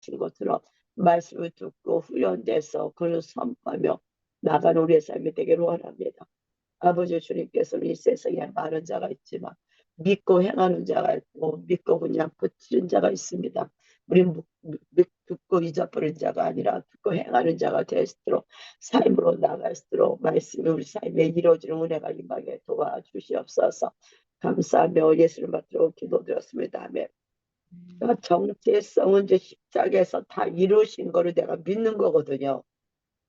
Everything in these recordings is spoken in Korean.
주신 것처럼 말씀을 듣고 훈련돼서 그를 선포하며 나가는 우리의 삶이 되기를 원합니다. 아버지 주님께서는 이 세상에 많은 자가 있지만 믿고 행하는 자가 있고 믿고 그냥 붙이는 자가 있습니다. 우리 듣고 잊어버린 자가 아니라 듣고 행하는 자가 될수록 삶으로 나갈수록 말씀이 우리 삶에 이루어지는 은혜가 임하게 도와주시옵소서. 감사하며 예수를 받들어 기도드렸습니다. 아멘. 그러니까 정체성은 이제 십자가에서 다 이루신 거를 내가 믿는 거거든요.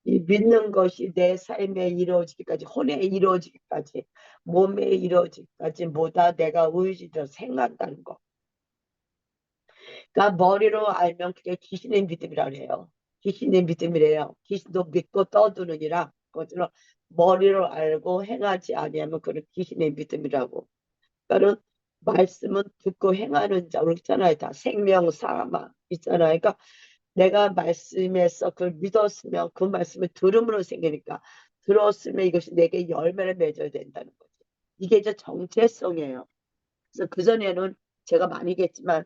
이 믿는 것이 내 삶에 이루어지기까지, 혼에 이루어지기까지, 몸에 이루어지기까지 뭐다 내가 의지로 생각한다는 거. 그러니까 머리로 알면 그게 귀신의 믿음이라고 해요. 귀신의 믿음이래요. 귀신도 믿고 떠드느니라. 그것처럼 머리로 알고 행하지 아니하면 그건 귀신의 믿음이라고. 그러니까 말씀은 듣고 행하는 자, 우리 있잖아요. 다 생명, 사망 있잖아요. 그러니까 내가 말씀에서 그걸 믿었으면 그 말씀을 들음으로 생기니까 들었으면 이것이 내게 열매를 맺어야 된다는 거죠. 이게 이제 정체성이에요. 그래서 그전에는 제가 많이 얘기했지만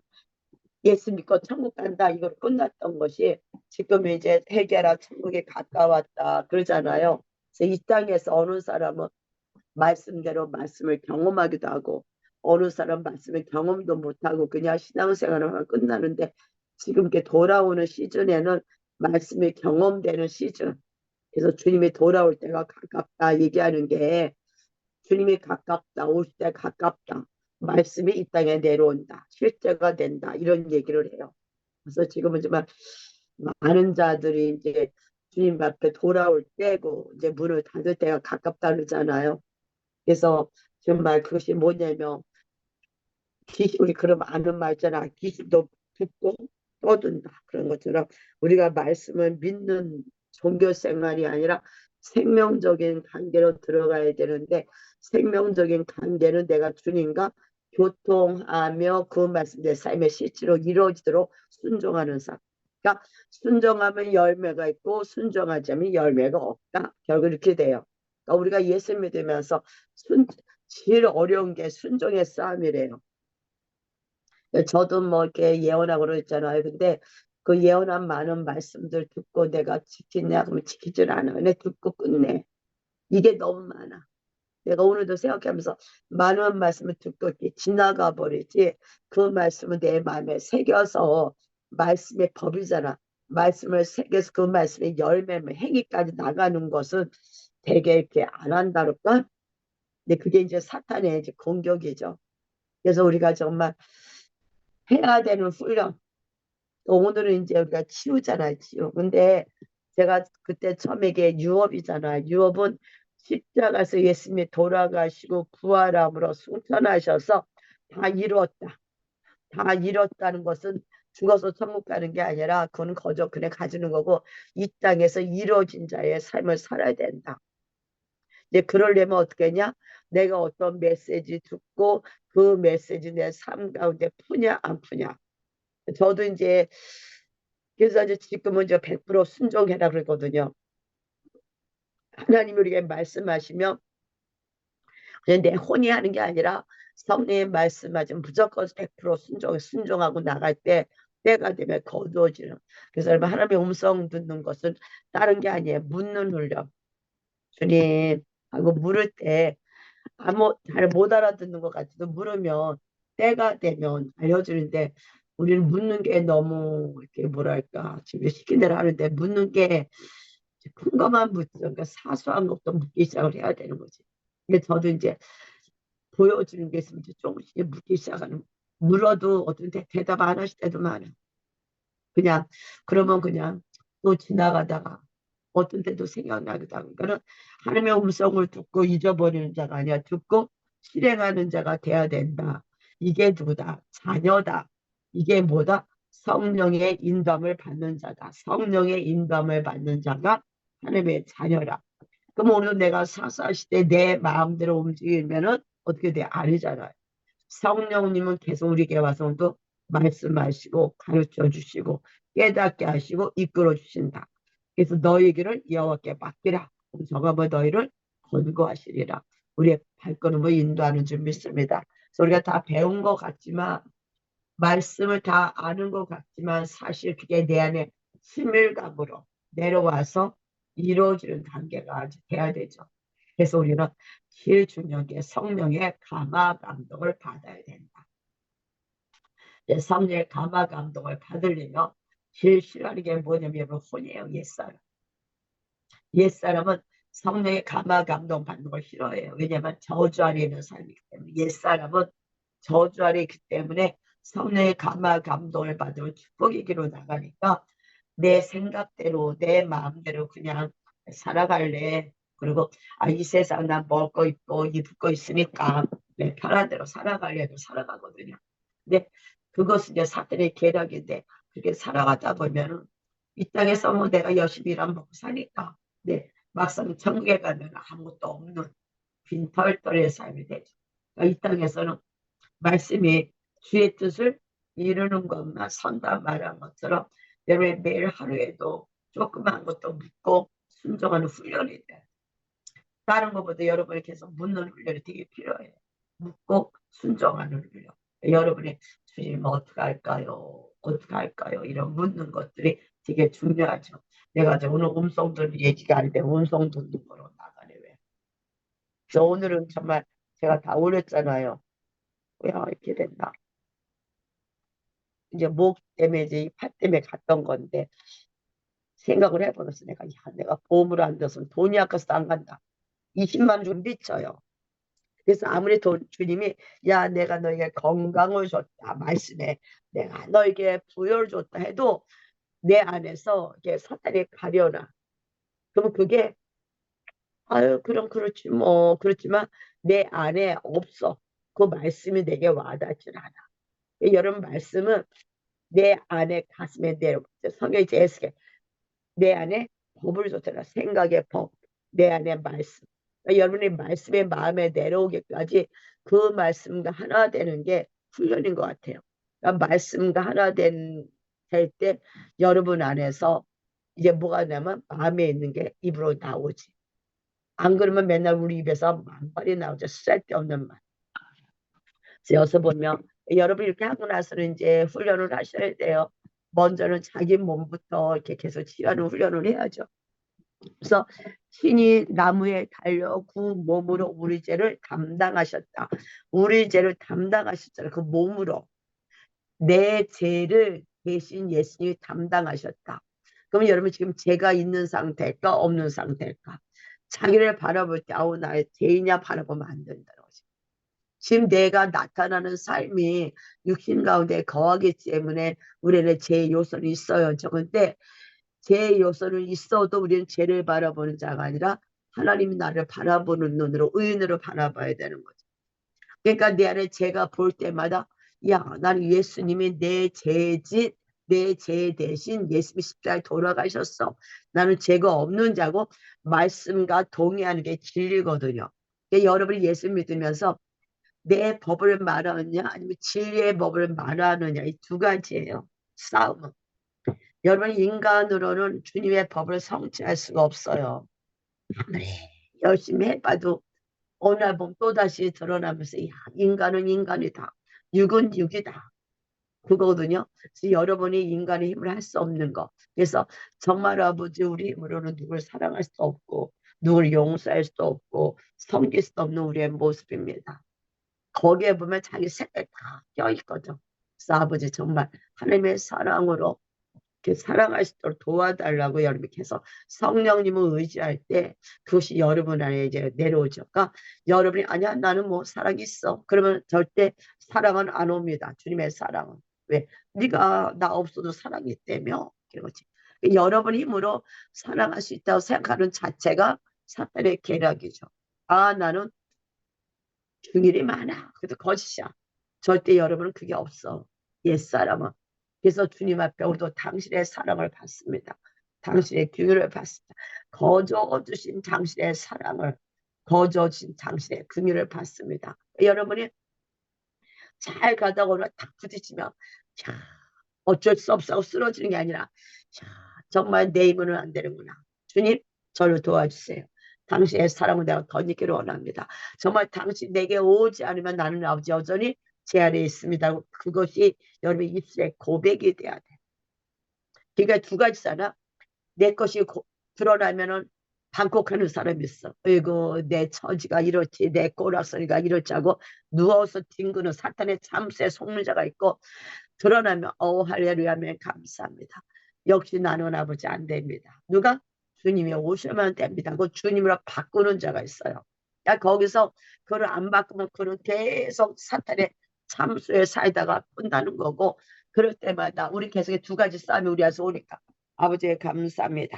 예수 믿고 천국 간다 이걸 끝났던 것이 지금 이제 해결한 천국에 가까웠다 그러잖아요. 그래서 이 땅에서 어느 사람은 말씀대로 말씀을 경험하기도 하고 어느 사람 말씀을 경험도 못하고 그냥 신앙생활을 하면 끝나는데 지금 이렇게 돌아오는 시즌에는 말씀이 경험되는 시즌. 그래서 주님이 돌아올 때가 가깝다 얘기하는 게 주님이 가깝다, 올 때 가깝다. 말씀이 이 땅에 내려온다. 실제가 된다. 이런 얘기를 해요. 그래서 지금은 정말 많은 자들이 이제 주님 앞에 돌아올 때고 이제 문을 닫을 때가 가깝다 그러잖아요. 그래서 정말 그것이 뭐냐면 우리 그럼 아는 말잖아. 귀신도 듣고 떠든다. 그런 것처럼 우리가 말씀을 믿는 종교 생활이 아니라 생명적인 관계로 들어가야 되는데 생명적인 관계는 내가 주님과 교통하며 그 말씀 내 삶의 실제로 이루어지도록 순종하는 삶. 그러니까 순종하면 열매가 있고 순종하지 않으면 열매가 없다. 결국 이렇게 돼요. 그러니까 우리가 예수 믿으면서 제일 어려운 게 순종의 싸움이래요. 저도 뭐 이렇게 예언하고 그랬잖아요. 근데 그 예언한 많은 말씀들 듣고 내가 지키냐 그러면 지키질 않아. 근데 듣고 끝내. 이게 너무 많아. 내가 오늘도 생각하면서 많은 말씀을 듣고 이렇게 지나가 버리지 그 말씀은 내 마음에 새겨서 말씀의 법이잖아. 말씀을 새겨서 그 말씀의 열매면 행위까지 나가는 것은 되게 이렇게 안 한다랄까? 근데 그게 이제 사탄의 이제 공격이죠. 그래서 우리가 정말 해야 되는 훈련. 오늘은 이제 우리가 치유잖아요, 치유. 근데 제가 그때 처음에 이게 유업이잖아요. 유업은 십자가에서 예수님이 돌아가시고 부활함으로 승천하셔서 다 이루었다. 다 이뤘다는 것은 죽어서 천국 가는 게 아니라 그건 거저 그냥 가지는 거고 이 땅에서 이루어진 자의 삶을 살아야 된다. 이제 그러려면 어떻게 했냐? 내가 어떤 메시지 듣고 그 메시지 내 삶 가운데 푸냐 안 푸냐. 저도 이제 그래서 이제 지금은 이제 100% 순종해라 그러거든요. 하나님이 우리에게 말씀하시면 그냥 내 혼이 하는 게 아니라 성령의 말씀하시면 무조건 100% 순종하고 나갈 때 때가 되면 거두어지는. 그래서 여러분 하나님의 음성 듣는 것은 다른 게 아니에요. 묻는 훈련. 주님 하고 물을 때 아무 잘 못 알아듣는 것 같아도 물으면 때가 되면 알려주는데 우리는 묻는 게 너무 이렇게 뭐랄까 지금 시킨 대로 하는데 묻는 게 큰 것만 묻죠. 그러니까 사소한 것도 묻기 시작을 해야 되는 거지. 근데 저도 이제 보여주는 게 있으면 조금씩 묻기 시작하는. 물어도 어떤 때 대답 안 하실 때도 많아. 그냥 그러면 그냥 또 지나가다가 어떤 때도 생각나기도 하고. 그러니까 하나님의 음성을 듣고 잊어버리는 자가 아니야. 듣고 실행하는 자가 돼야 된다. 이게 누구다? 자녀다. 이게 뭐다? 성령의 인도함을 받는 자다. 성령의 인도함을 받는 자가 하나님의 자녀라. 그럼 오늘 내가 사사시대 내 마음대로 움직이면은 어떻게 돼? 아니잖아요. 성령님은 계속 우리에게 와서 또 말씀하시고 가르쳐 주시고 깨닫게 하시고 이끌어 주신다. 그래서 너희에게를 여호와께 맡기라. 저가 뭐 너희를 권고하시리라. 우리의 발걸음을 인도하는 줄 믿습니다. 그래서 우리가 다 배운 것 같지만 말씀을 다 아는 것 같지만 사실 그게 내 안에 친밀감으로 내려와서 이루어지는 단계가 아직 돼야 되죠. 그래서 우리는 제일 중요한 게 성령의 감화 감동을 받아야 된다. 성령의 감화 감동을 받으려면 제일 싫어하는 게 뭐냐면 혼이에요. 옛사람. 옛사람은 성령의 감화 감동 받는 걸 싫어해요. 왜냐하면 저주 아래 있는 삶이기 때문에. 옛사람은 저주 아래 있기 때문에 성령의 감화 감동을 받으면 축복의 길로 나가니까 내 생각대로 내 마음대로 그냥 살아갈래. 그리고 이 세상 난 먹을 거 있고 입을 거 있으니까 내 편한 대로 살아가려고 살아가거든요. 근데 그것은 이제 사탄의 계략인데 그렇게 살아가다 보면은 이 땅에서 뭐 내가 열심히 일하면 먹고 사니까 네, 막상 천국에 가면 아무것도 없는 빈털터리의 삶이 되죠. 그러니까 이 땅에서는 말씀이 주의 뜻을 이루는 것만 선다 말한 것처럼 여러분의 매일 하루에도 조그만 것도 묻고 순종하는 훈련이 돼. 다른 것보다 여러분이 계속 묻는 훈련이 되게 필요해요. 묻고 순종하는 훈련. 여러분이 주님 어떻게 할까요? 어떻게 할까요? 이런 묻는 것들이 되게 중요하죠. 내가 이제 오늘 음성들 얘기가 아닌데 음성 듣는 거로 나가네 왜? 그래서 오늘은 정말 제가 다 올렸잖아요. 왜 이렇게 됐나? 이제 목 때문에 이제 이 팔 때문에 갔던 건데 생각을 해보면서 내가 보험으로 안 돼서 돈이 아까워서 안 간다. 20만 원 좀 미쳐요. 그래서 아무리 주님이 야 내가 너에게 건강을 줬다 말씀에 내가 너에게 부여를 줬다 해도 내 안에서 이게 사탄이 가려나. 그럼 그게 아유 그럼 그렇지 뭐 그렇지만 내 안에 없어. 그 말씀이 내게 와닿질 않아. 여러분 말씀은 내 안에 가슴에 내려 성경이 제스게 내 안에 법을 줬잖아. 생각의 법. 내 안에 말씀. 그러니까 여러분이 말씀의 마음에 내려오기까지 그 말씀과 하나 되는 게 훈련인 것 같아요. 그러니까 말씀과 하나 될 때 여러분 안에서 이제 뭐가 나면 마음에 있는 게 입으로 나오지. 안 그러면 맨날 우리 입에서 말이 나오죠. 쓸데없는 말. 그래서 여기서 보면 여러분 이렇게 하고 나서는 이제 훈련을 하셔야 돼요. 먼저는 자기 몸부터 이렇게 계속 치유하는 훈련을 해야죠. 그래서 신이 나무에 달려 그 몸으로 우리 죄를 담당하셨다. 우리 죄를 담당하셨잖아요. 그 몸으로. 내 죄를 대신 예수님이 담당하셨다. 그럼 여러분 지금 죄가 있는 상태일까 없는 상태일까? 자기를 바라볼 때 아우 나의 죄이냐 바라보면 안 된다는 거지. 지금 내가 나타나는 삶이 육신 가운데 거하기 때문에 우리는 죄 요소는 있어요. 적은데 죄 요소는 있어도 우리는 죄를 바라보는 자가 아니라 하나님이 나를 바라보는 눈으로 의인으로 바라봐야 되는 거죠. 그러니까 내 안에 죄가 볼 때마다 야 나는 예수님이 내 죄짓 내 죄 대신 예수님 십자가에 돌아가셨어. 나는 죄가 없는 자고 말씀과 동의하는 게 진리거든요. 그러니까 여러분이 예수 믿으면서 내 법을 말하느냐 아니면 진리의 법을 말하느냐 이 두 가지예요. 싸움은. 여러분 인간으로는 주님의 법을 성취할 수가 없어요. 아무리 열심히 해봐도 어느 날 보면 또다시 드러나면서 야, 인간은 인간이다. 육은 육이다. 그거거든요. 그래서 여러분이 인간의 힘을 할 수 없는 거. 그래서 정말 아버지 우리 힘으로는 누굴 사랑할 수도 없고 누굴 용서할 수도 없고 섬길 수도 없는 우리의 모습입니다. 거기에 보면 자기 색깔 다 껴있거든. 그래서 아버지 정말 하나님의 사랑으로 사랑할 수 있도록 도와달라고 여러분이 계속 성령님을 의지할 때 그것이 여러분 안에 이제 내려오죠. 그러니까 여러분이 아니야 나는 뭐 사랑이 있어. 그러면 절대 사랑은 안 옵니다. 주님의 사랑은. 왜? 네가 나 없어도 사랑이 있다며. 그거지. 여러분 힘으로 사랑할 수 있다고 생각하는 자체가 사탄의 계략이죠. 아 나는 중일이 많아. 그래도 거짓이야. 절대 여러분은 그게 없어. 옛사람은. 그래서 주님 앞에 우리도 당신의 사랑을 받습니다. 당신의 긍휼을 받습니다. 거저 주신 당신의 사랑을 거저 주신 당신의 긍휼을 받습니다. 여러분이 잘 가다가 오늘 탁 부딪히면 야, 어쩔 수 없어 쓰러지는 게 아니라 야, 정말 내 힘으로는 안 되는구나. 주님 저를 도와주세요. 당신의 사랑을 내가 더 있기를 원합니다. 정말 당신 내게 오지 않으면 나는 아버지 여전히 제 안에 있습니다. 그것이 여러분 입술의 고백이 돼야 돼. 그러니까 두 가지잖아. 내 것이 드러나면은 방콕하는 사람이 있어. 어이구 내 처지가 이렇지 내 꼬락서리가 이렇지 하고 누워서 뒹구는 사탄의 참새 속는 자가 있고, 드러나면 할렐루야면 감사합니다. 역시 나는 아버지 안 됩니다. 누가? 주님이 오시면 됩니다. 그 주님으로 바꾸는 자가 있어요. 야 거기서 그를 안 바꾸면 그는 계속 사탄의 참수에 살다가 끝나는 거고, 그럴 때마다 우리 계속 두 가지 싸움이 우리 안에서 오니까 아버지 감사합니다.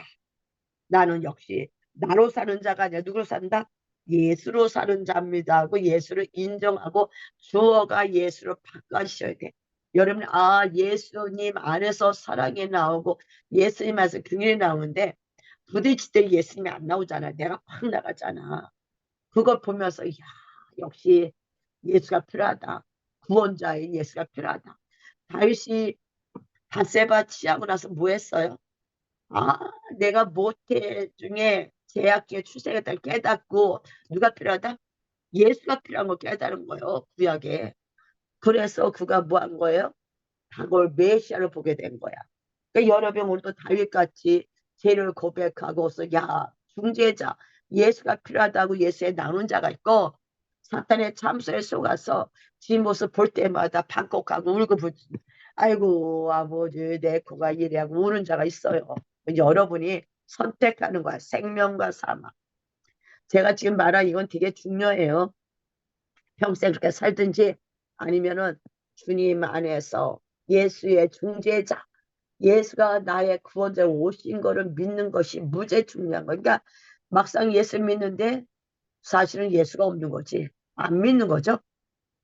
나는 역시 나로 사는 자가 아니라 누구로 산다? 예수로 사는 자입니다 하고 예수를 인정하고 주어가 예수로 바꿔주셔야 돼. 여러분 예수님 안에서 사랑이 나오고 예수님 안에서 긍휼이 나오는데 부딪힐 때 예수님이 안 나오잖아. 내가 확 나가잖아. 그걸 보면서 역시 예수가 필요하다. 구원자인 예수가 필요하다. 다윗이 밧세바 취하고 나서 뭐 했어요? 아, 내가 모태 중에 제약기에 출생했다를 깨닫고 누가 필요하다? 예수가 필요한 걸 깨달은 거예요. 구약에. 그래서 그가 뭐 한 거예요? 다골 메시아를 보게 된 거야. 그러니까 여러분 오늘도 다윗같이 죄를 고백하고서 중재자 예수가 필요하다고 예수에 나눈 자가 있고, 사탄의 참소에 속아서 지 모습 볼 때마다 반복하고 울고 아이고 아버지 내 코가 이래하고 우는 자가 있어요. 여러분이 선택하는 거야. 생명과 사망. 제가 지금 말한 이건 되게 중요해요. 평생 그렇게 살든지 아니면은 주님 안에서 예수의 중재자, 예수가 나의 구원자 오신 거를 믿는 것이 무제 중요한 거. 그러니까 막상 예수 믿는데 사실은 예수가 없는 거지. 안 믿는 거죠.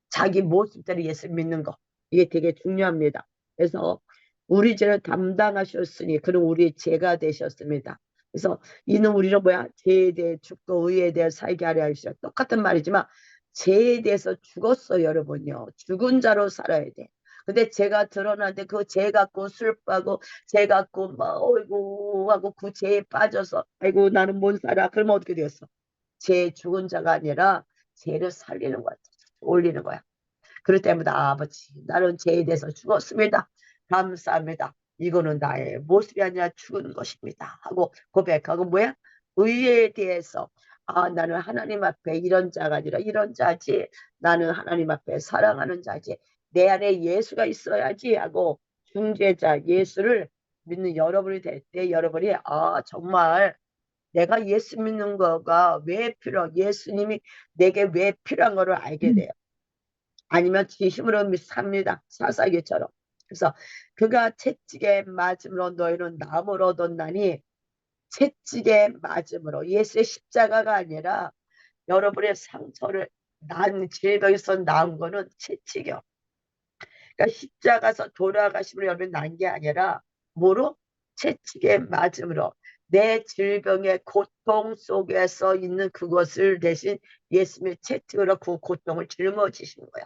자기 모습대로 예수 믿는 거. 이게 되게 중요합니다. 그래서 우리 죄를 담당하셨으니 그는 우리의 죄가 되셨습니다. 그래서 이는 우리를 뭐야? 죄에 대해 죽고 의에 대해 살게 하려 하시죠. 똑같은 말이지만 죄에 대해서 죽었어 여러분요. 죽은 자로 살아야 돼. 근데 죄가 드러나는데 그 죄 갖고 슬퍼하고 죄 갖고 막 어이구 하고 그 죄에 빠져서 아이고 나는 못 살아. 그러면 어떻게 되었어? 죄 죽은 자가 아니라 죄를 살리는 거야. 올리는 거야. 그럴 때마다 아버지 나는 죄에 대해서 죽었습니다. 감사합니다. 이거는 나의 모습이 아니라 죽은 것입니다. 하고 고백하고 뭐야? 의에 대해서 나는 하나님 앞에 이런 자가 아니라 이런 자지. 나는 하나님 앞에 사랑하는 자지. 내 안에 예수가 있어야지 하고 중재자 예수를 믿는 여러분이 될 때 여러분이 정말 내가 예수 믿는 거가 왜 예수님이 내게 왜 필요한 거를 알게 돼요. 아니면 진심으로 삽니다. 사사기처럼. 그래서 그가 채찍에 맞음으로 너희는 나음을 얻었나니, 채찍에 맞음으로 예수의 십자가가 아니라 여러분의 상처를 난 질병에서 나은 거는 채찍이요. 그러니까 십자가에서 돌아가심으로 여러분 난 게 아니라 뭐로? 채찍에 맞음으로 내 질병의 고통 속에서 있는 그것을 대신 예수님의 채찍으로 그 고통을 짊어지신 거야.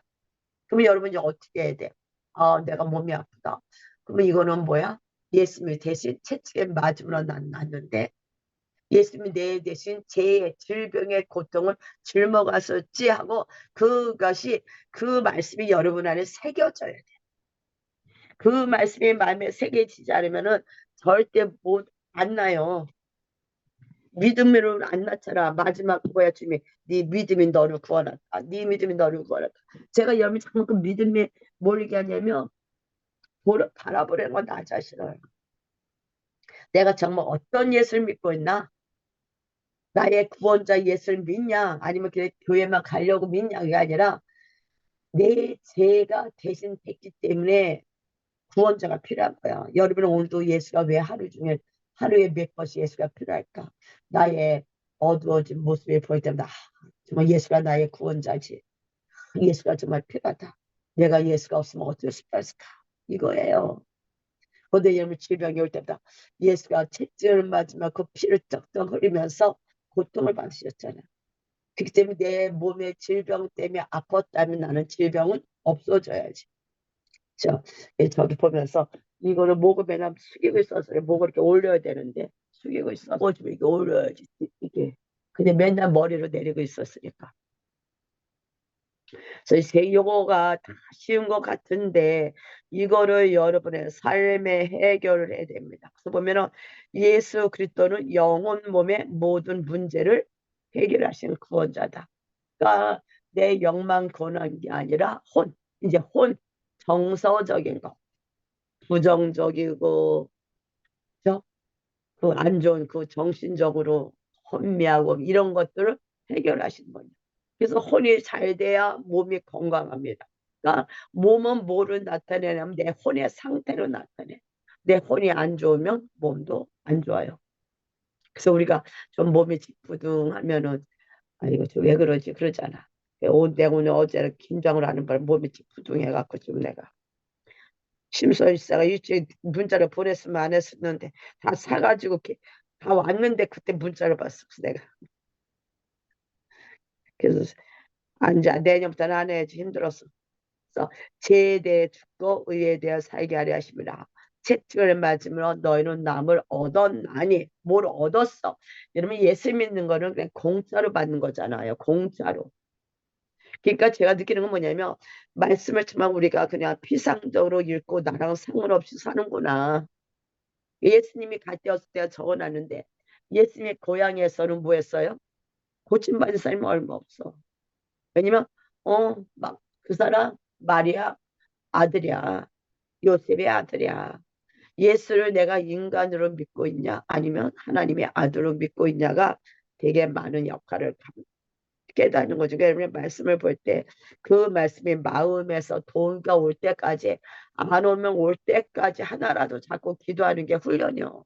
그러면 여러분 이제 어떻게 해야 돼? 내가 몸이 아프다. 그러면 이거는 뭐야? 예수님이 대신 채찍에 맞음으로 났는데 예수님이 내 대신 제 질병의 고통을 짊어갔었지 하고 그것이 그 말씀이 여러분 안에 새겨져야 돼. 그 말씀이 마음에 새겨지지 않으면은 절대 못 안 나요. 믿음으로 안 났잖아. 마지막 뭐야 주님이 네 믿음이 너를 구원한다. 네 믿음이 너를 구원한다. 제가 여러분 자꾸 그 믿음에 뭘 얘기하냐면 바라보려는 건 나 자신을. 내가 정말 어떤 예수를 믿고 있나? 나의 구원자 예수를 믿냐? 아니면 그냥 교회만 가려고 믿냐? 그게 아니라 내 죄가 대신 됐기 때문에 구원자가 필요한 거야. 여러분은 오늘도 예수가 왜 하루에 몇 번씩 예수가 필요할까? 나의 어두워진 모습이 보일 때마다 정말 예수가 나의 구원자지. 예수가 정말 필요하다. 내가 예수가 없으면 어쩔 수 없을까? 이거예요. 근데 여러분 질병이 올 때마다 예수가 채찍을 맞으면 그 피를 쩍쩍 흘리면서 고통을 받으셨잖아요. 그렇기 때문에 내 몸의 질병 때문에 아팠다면 나는 질병은 없어져야지. 저기 보면서 이거를 목을 맨날 숙이고 있어서 목을 이렇게 올려야 되는데 숙이고 있어. 좀 이렇게 올려야지 이게. 근데 맨날 머리로 내리고 있었으니까. 그래서 요거가 다 쉬운 것 같은데 이거를 여러분의 삶에 해결을 해야 됩니다. 그래서 보면은 예수 그리스도는 영혼 몸의 모든 문제를 해결하시는 구원자다. 그러니까 내 영만 구원한 게 아니라 이제 정서적인 거, 부정적이고 그 안 좋은 그 정신적으로 혼미하고 이런 것들을 해결하시는 거예요. 그래서 혼이 잘 돼야 몸이 건강합니다. 그러니까 몸은 뭐를 나타내냐면 내 혼의 상태로 나타내. 내 혼이 안 좋으면 몸도 안 좋아요. 그래서 우리가 좀 몸이 찌뿌둥하면은 이거 좀 왜 그러지 그러잖아. 내가 오늘 어제 긴장을 하는 바람에 몸이 찌뿌둥해갖고 좀 내가 심서일사가 일찍 문자를 보냈으면 안 했었는데 다 사가지고 다 왔는데 그때 문자를 봤어. 그래서 내가 그래서 앉아 내년부터는 안 해야지 힘들었어. 그래서 죄에 대해 죽고 의에 대해 살게 하려 하심이라. 채찍을 맞으면 너희는 남을 얻었나니 뭘 얻었어? 여러분 예수 믿는 거는 그냥 공짜로 받는 거잖아요. 공짜로. 그러니까 제가 느끼는 건 뭐냐면 말씀을 정말 우리가 그냥 피상적으로 읽고 나랑 상관없이 사는구나. 예수님이 갈 때였을 때가 적어놨는데 예수님의 고향에서는 뭐 했어요? 고침받은 사람이 얼마 없어. 왜냐면 막 그 사람 마리아 아들이야. 요셉의 아들이야. 예수를 내가 인간으로 믿고 있냐 아니면 하나님의 아들로 믿고 있냐가 되게 많은 역할을 깨닫는 거죠. 그러니까 말씀을 볼 때 그 말씀이 마음에서 동의가 올 때까지 안 오면 올 때까지 하나라도 자꾸 기도하는 게 훈련이요.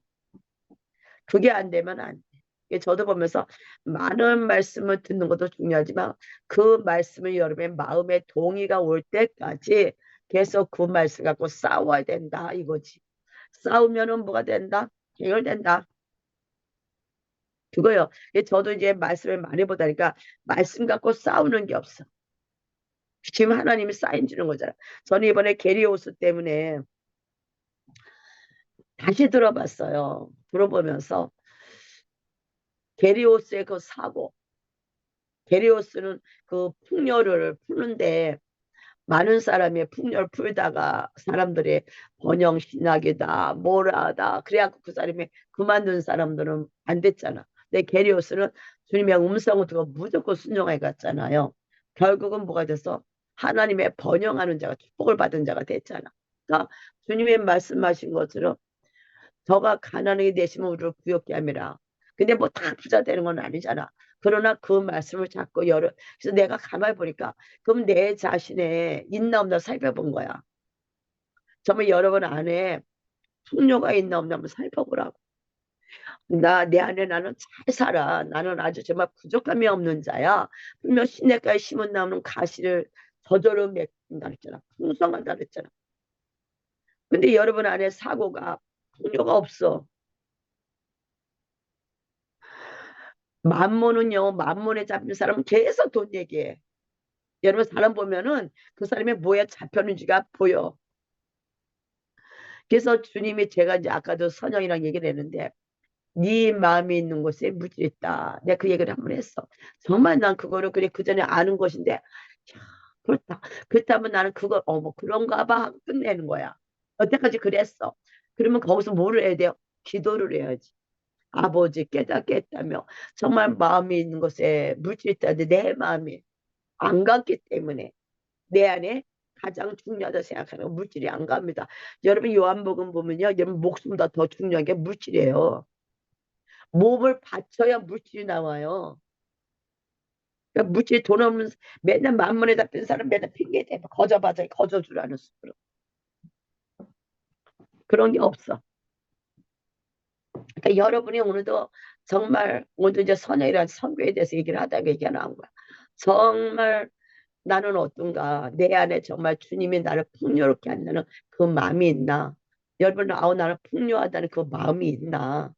그게 안 되면 안 돼. 저도 보면서 많은 말씀을 듣는 것도 중요하지만 그 말씀을 여러분의 마음에 동의가 올 때까지 계속 그 말씀 갖고 싸워야 된다 이거지. 싸우면은 뭐가 된다? 해결된다. 그거요. 저도 이제 말씀을 많이 보다니까 말씀 갖고 싸우는 게 없어. 지금 하나님이 사인 주는 거잖아. 저는 이번에 게리오스 때문에 다시 들어봤어요. 들어보면서 게리오스의 그 사고, 게리오스는 그 풍요를 푸는데 많은 사람이 풍요를 풀다가 사람들이 번영 신학이다, 뭐라다. 그래갖고 그 사람이 그만둔 사람들은 안 됐잖아. 근데 게리오스는 주님의 음성을 듣고 무조건 순종해 갔잖아요. 결국은 뭐가 돼서 하나님의 번영하는 자가 축복을 받은 자가 됐잖아. 그러니까 주님의 말씀하신 것처럼 저가 가난하게 되시면 우리를 부욕케 함이라. 근데 뭐 다 부자 되는 건 아니잖아. 그러나 그 말씀을 자꾸 그래서 내가 가만히 보니까 그럼 내 자신의 있나 없나 살펴본 거야. 정말 여러분 안에 풍요가 있나 없나 한번 살펴보라고. 내 안에 나는 잘 살아. 나는 아주 정말 부족함이 없는 자야. 분명 시냇가에 심은 나무는 가시를 저절로 맺는다 그랬잖아. 풍성하다 그랬잖아. 근데 여러분 안에 사고가 풍요가 없어. 만mon에 잡힌 사람은 계속 돈 얘기해. 여러분 사람 보면은 그 사람이 뭐에 잡혔는지가 보여. 그래서 주님이 제가 이제 아까도 선영이랑 얘기를 했는데 네 마음이 있는 곳에 물질이 있다. 내가 그 얘기를 한번 했어. 정말 난 그거를 그래 그 전에 아는 것인데 야, 그렇다. 그렇다면 나는 그걸 뭐 그런가 봐 하고 끝내는 거야. 여태까지 그랬어. 그러면 거기서 뭐를 해야 돼요? 기도를 해야지. 아버지 깨닫게 했다며 정말 마음이 있는 곳에 물질이 있다는데 내 마음이 안 갔기 때문에 내 안에 가장 중요하다 생각하는 물질이 안 갑니다. 여러분 요한복음 보면요. 여러분 목숨보다 더 중요한 게 물질이에요. 몸을 바쳐야 물질이 나와요. 그러니까 물질 돈 없는 맨날 만문에 잡힌 사람 맨날 핑계 대고 거저주라는 수로 그런 게 없어. 그러니까 여러분이 오늘도 정말 오늘도 이제 선영이라는 선교에 대해서 얘기를 하다가 얘기가 나온 거야. 정말 나는 어떤가 내 안에 정말 주님이 나를 풍요롭게 한다는 그 마음이 있나 여러분 나는 풍요하다는 그 마음이 있나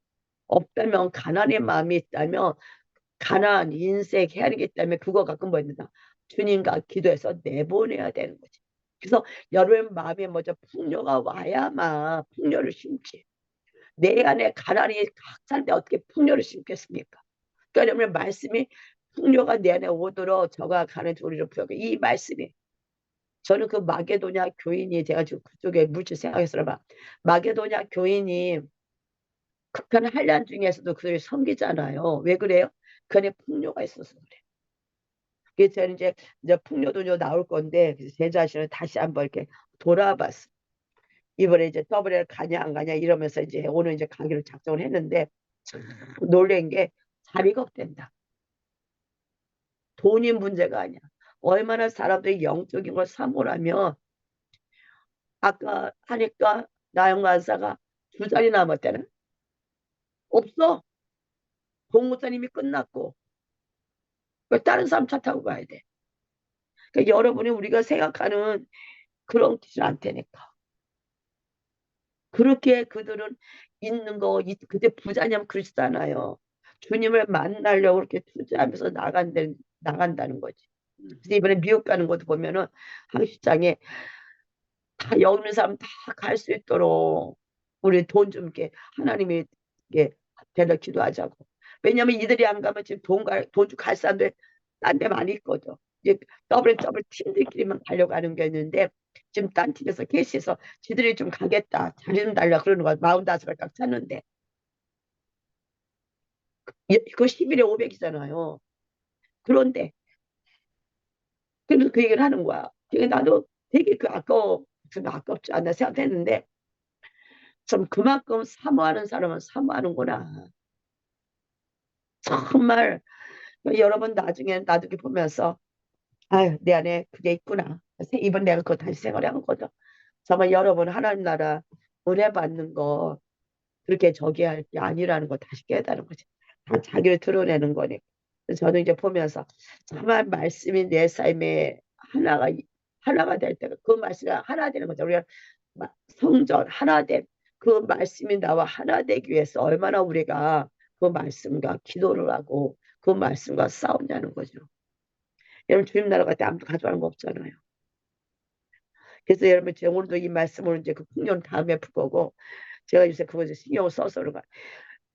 없다면 가난의 마음이 있다면 가난 인생 헤아리기 때문에 그거 갖고 뭐 있는다 주님과 기도해서 내보내야 되는 거지. 그래서 여러분 마음에 먼저 풍요가 와야만 풍요를 심지 내 안에 가난이 각 살때 어떻게 풍요를 심겠습니까? 그러니까 여러분 말씀이 풍요가 내 안에 오도록 저가 가는 우리를 부여하고 이 말씀이 저는 그 마게도냐 교인이 제가 지금 그쪽에 물질 생각해서 봐. 마게도냐 교인이 극한 한란 중에서도 그들이 섬기잖아요. 왜 그래요? 그 안에 풍요가 있어서 그래. 그래서 저는 이제 풍요도 나올 건데 그래서 제 자신을 다시 한번 이렇게 돌아봤어. 이번에 이제 더블에 가냐 안 가냐 이러면서 이제 오늘 이제 가기로 작정을 했는데 참 놀란 게 자리가 없댄다. 돈이 문제가 아니야. 얼마나 사람들이 영적인 걸 사모하면 아까 하니까 나영 간사가 두 자리 남았대는 없어. 공무원 이미 끝났고 다른 사람 차 타고 가야 돼. 그러니까 여러분이 우리가 생각하는 그런 뜻이 안 되니까. 그렇게 그들은 있는 거 그때 부자냐면 그렇잖아요. 주님을 만나려고 그렇게 투자하면서 나간다는 거지. 그래서 이번에 미국 가는 것도 보면은 한식장에 다 여기 있는 사람 다 갈 수 있도록 우리 돈 좀 이렇게 하나님이 이렇게 대려 기도하자고. 왜냐면 이들이 안 가면 지금 돈주 갈 사람들 딴 데 많이 있거든. 이제 더블 팀들끼리만 가려고 하는 게 있는데 지금 딴 팀에서 케이스에서 지들이 좀 가겠다. 자리 좀 달라 그러는 거야. 45을 딱 찾는데. 그거 10일에 500이잖아요. 그런데 그래서 그 얘기를 하는 거야. 그러니까 나도 되게 좀 아깝지 않나 생각했는데 좀 그만큼 사모하는 사람은 사모하는구나. 정말 여러분 나중에 나중에 보면서 아유 내 안에 그게 있구나. 이번 내가 그거 다시 생각을 한 거죠. 정말 여러분 하나님 나라 은혜 받는 거 그렇게 저기 할 게 아니라는 거 다시 깨달은 거지. 다 자기를 드러내는 거니까. 그래서 저는 이제 보면서 정말 말씀이 내 삶에 하나가 될 때가 그 말씀이 하나 되는 거죠. 우리가 성전 하나됨 그 말씀이 나와 하나 되기 위해서 얼마나 우리가 그 말씀과 기도를 하고 그 말씀과 싸우냐는 거죠. 여러분 주님 나라 갈때 아무도 가져가는 거 없잖아요. 그래서 여러분 제가 오늘도 이 말씀을 이제 그 풍년 다음에 풀 거고 제가 요새 그거 이제 신경을 써서 그런가.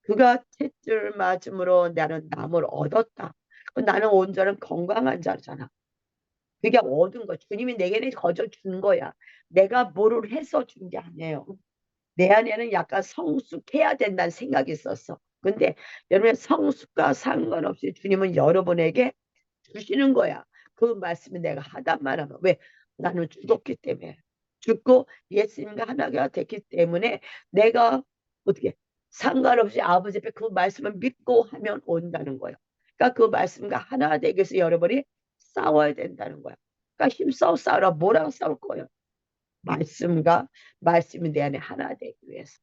그가 채줄 맞음으로 나는 남을 얻었다. 나는 온전한 건강한 자잖아. 그게 얻은 거. 주님이 내게는 거저 준 거야. 내가 뭐를 해서 준 게 아니에요. 내 안에는 약간 성숙해야 된다는 생각이 있었어. 근데 여러분 성숙과 상관없이 주님은 여러분에게 주시는 거야. 그 말씀이 내가 하다만 하면 왜? 나는 죽었기 때문에. 죽고 예수님과 하나가 됐기 때문에 내가 어떻게 상관없이 아버지 앞에 그 말씀을 믿고 하면 온다는 거예요. 그러니까 그 말씀과 하나 되기 위해서 여러분이 싸워야 된다는 거야. 그러니까 힘싸워 싸우라. 뭐랑 싸울 거예요? 말씀과 말씀이 내 안에 하나 되기 위해서.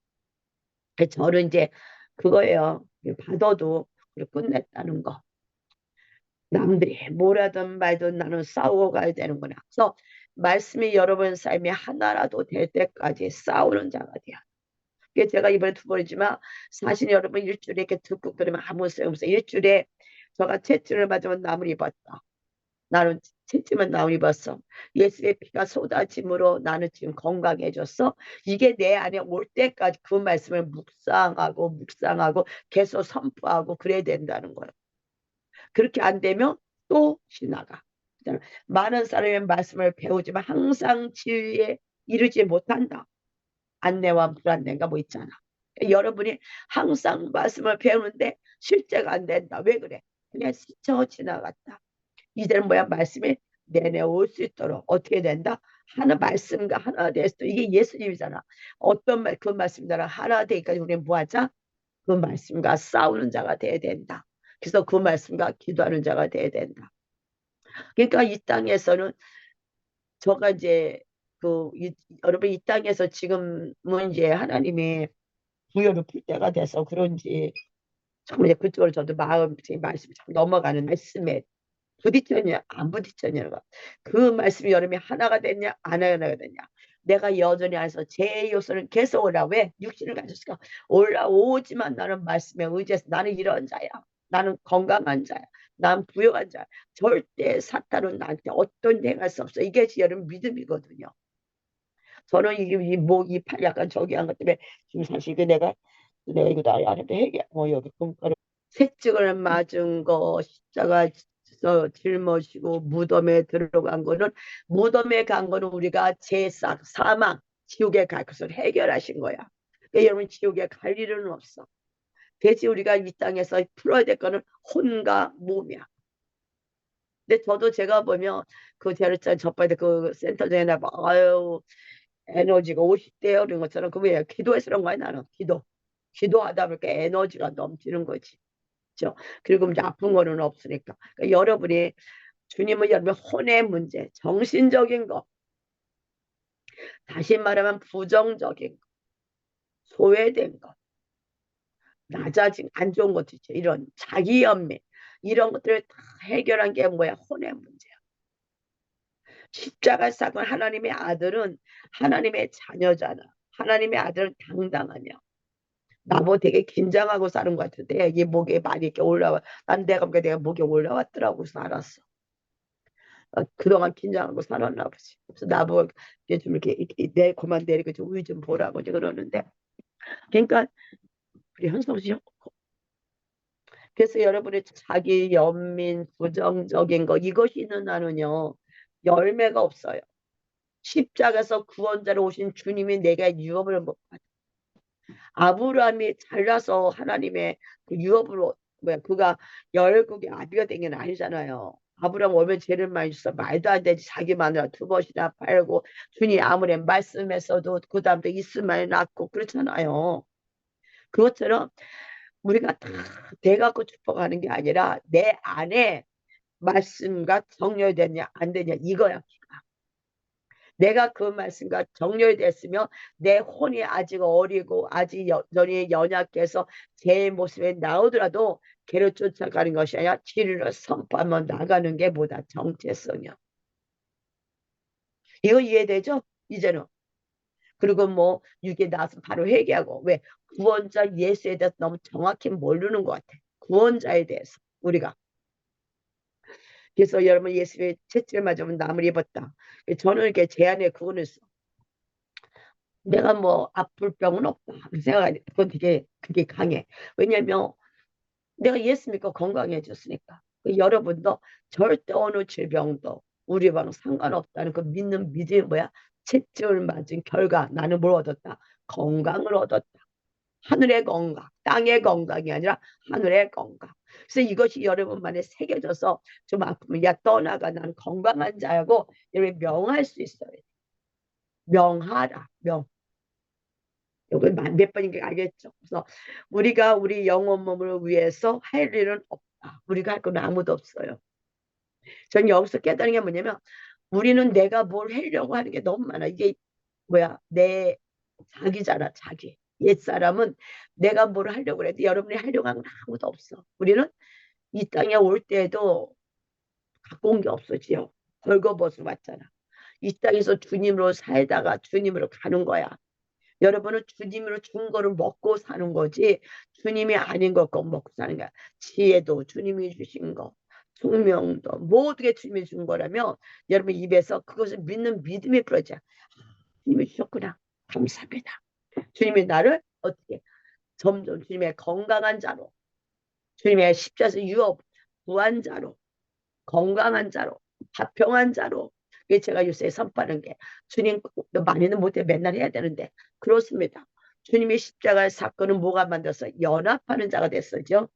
저는 이제 그거예요. 받아도 끝냈다는 거. 남들이 뭐라든 말든 나는 싸우고 가야 되는구나. 그래서 말씀이 여러분 삶이 하나라도 될 때까지 싸우는 자가 돼요. 그게 제가 이번에 두 번이지만 사실 여러분 일주일에 이렇게 듣고 그러면 아무 소용없어. 일주일에 저가 채찍을 맞으면 나무를 입었다. 나는 채찍만 나무를 입었어. 예수의 피가 쏟아짐으로 나는 지금 건강해졌어. 이게 내 안에 올 때까지 그 말씀을 묵상하고 계속 선포하고 그래야 된다는 거예요. 그렇게 안 되면 또 지나가. 많은 사람의 말씀을 배우지만 항상 지위에 이르지 못한다. 안내와 불안내가 뭐 있잖아. 여러분이 항상 말씀을 배우는데 실제가 안 된다. 왜 그래? 그냥 스쳐 지나갔다. 이제는 뭐야? 말씀이 내내올 수 있도록 어떻게 된다? 하나 말씀과 하나 됐어. 이게 예수님이잖아. 어떤 그 말씀 나랑 하나 되기까지 우리는 뭐하자? 그 말씀과 싸우는 자가 돼야 된다. 그래서 그 말씀과 기도하는 자가 돼야 된다. 그러니까 이 땅에서는 저가 이제 여러분 이 땅에서 지금은 이제 하나님이 부여를 풀 때가 돼서 그런지 정말 그쪽으로 저도 말씀이 넘어가는 말씀에 부딪혔냐 안 부딪혔냐는 거. 그 말씀이 여러분이 하나가 됐냐 안 하나가 됐냐. 내가 여전히 해서 제 요소는 계속 오라. 왜? 육신을 가졌을까? 올라오지만 나는 말씀에 의지해서 나는 이런 자야. 나는 건강한 자야. 난 부유한 자야. 절대 사탄은 나한테 어떤 행할 수 없어. 이게 여러분 믿음이거든요. 저는 이팔 약간 저기 한 것 때문에 지금 사실 내가 이거 나안 해도 해야 뭐 여기 채찍을 맞은 거, 십자가에서 짊어지고 무덤에 들어간 거는, 무덤에 간 거는 우리가 제사, 사망, 지옥에 갈 것을 해결하신 거야. 그러니까 여러분 지옥에 갈 일은 없어. 대신 우리가 이 땅에서 풀어야 될 거는 혼과 몸이야. 근데 저도 제가 보면 그 제르찬 첫번에 그 센터장에 나봐 아유 에너지가 50대요 이런 것처럼 그게 기도해서 그런 거야 나는 기도하다 보니까 에너지가 넘치는 거지. 그렇죠? 그리고 이제 아픈 거는 없으니까. 그러니까 여러분이 주님은 여러분 혼의 문제, 정신적인 거, 다시 말하면 부정적인 거, 소외된 거, 낮아진 안 좋은 것도 있죠. 이런 자기 연민 이런 것들을 다 해결한 게 뭐야? 혼의 문제야. 십자가 사건 하나님의 아들은 하나님의 자녀잖아. 하나님의 아들은 당당하며 나보 되게 긴장하고 사는 것 같은데 이게 목에 많이 이렇게 올라와. 난 내가 목에 올라왔더라고 그래서 알았어. 그동안 긴장하고 살았나 보지. 그래서 나보고 이제 좀 이렇게 내 고만 내리고 좀 우유 좀 보라고 이제 그러는데. 그러니까 우리 현성 씨 그래서 여러분의 자기 연민 부정적인 거 이것이 있는 한은요 열매가 없어요. 십자가에서 구원자로 오신 주님이 내가 유업을 못 받아. 아브라함이 잘나서 하나님의 그 유업으로 뭐야 그가 열국의 아비가 된 게 아니잖아요. 아브라함 월면 죄를 많이 줬어. 말도 안 되지. 자기 마누라 두 번이나 팔고 주님 아무리 말씀했어도 그 다음부터 이스마엘 낳고 그렇잖아요. 그것처럼 우리가 다 돼갖고 축복하는 게 아니라 내 안에 말씀과 정렬되냐 안 되냐 이거야. 내가 그 말씀과 정렬됐으며 내 혼이 아직 어리고 아직 여전히 연약해서 제 모습에 나오더라도 걔를 쫓아가는 것이 아니라 진리를 선포하며 나가는 게 뭐다 정체성이야. 이거 이해되죠? 이제는. 그리고 뭐 이게 나서 바로 회개하고 왜 구원자 예수에 대해서 너무 정확히 모르는 것 같아. 구원자에 대해서 우리가. 그래서 여러분 예수의 채찍을 맞으면 나무를 입었다. 저는 이렇게 제 안에 그거는 내가 뭐 아플 병은 없다. 생각하니 그건 되게 그게 강해. 왜냐면 내가 예수 믿고 건강해졌으니까. 여러분도 절대 어느 질병도 우리와는 상관없다는 그 믿는 믿음이 뭐야? 채찍을 맞은 결과 나는 뭘 얻었다? 건강을 얻었다. 하늘의 건강, 땅의 건강이 아니라 하늘의 건강. 그래서 이것이 여러분만에 새겨져서 좀 아프면 야 떠나가 나는 건강한 자라고 여러분 명할 수 있어요. 명하라. 명. 이걸 몇 번인가 알겠죠? 그래서 우리가 우리 영혼 몸을 위해서 할 일은 없다. 우리가 할 건 아무도 없어요. 전 여기서 깨달은 게 뭐냐면 우리는 내가 뭘 하려고 하는 게 너무 많아. 이게 뭐야? 내 자기잖아, 자기. 옛사람은 내가 뭘 하려고 그래도 여러분이 하려고 하는 건 아무도 없어. 우리는 이 땅에 올 때에도 갖고 온 게 없어지요. 벌거벗어 왔잖아. 이 땅에서 주님으로 살다가 주님으로 가는 거야. 여러분은 주님으로 준 거를 먹고 사는 거지 주님이 아닌 것 먹고 사는 거야. 지혜도 주님이 주신 거, 총명도 모든 게 주님이 준 거라면 여러분 입에서 그것을 믿는 믿음이 풀어져. 주님이 주셨구나. 감사합니다. 주님이 나를 어떻게 점점 주님의 건강한 자로 주님의 십자수 유업 부한 자로 건강한 자로 화평한 자로 이게 제가 요새 선포하는 게 주님 많이는 못해 맨날 해야 되는데 그렇습니다. 주님의 십자가의 사건은 뭐가 만들어서 연합하는 자가 됐었죠.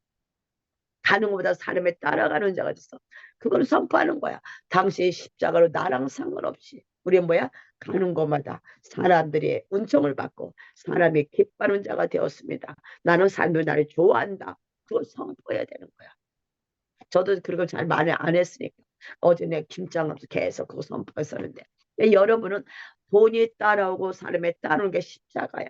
가는 것보다 사람에 따라가는 자가 됐어. 그걸 선포하는 거야. 당시의 십자가로 나랑 상관없이 우리 뭐야? 가는 곳마다 사람들이 은총을 받고 사람이 기뻐하는 자가 되었습니다. 나는 사람들이 나를 좋아한다. 그걸 선포해야 되는 거야. 저도 그걸 잘 많이 안 했으니까. 어제 내 김장하면서 계속 그거 선포했었는데. 여러분은 돈이 따라오고 사람에 따르는 게 십자가야.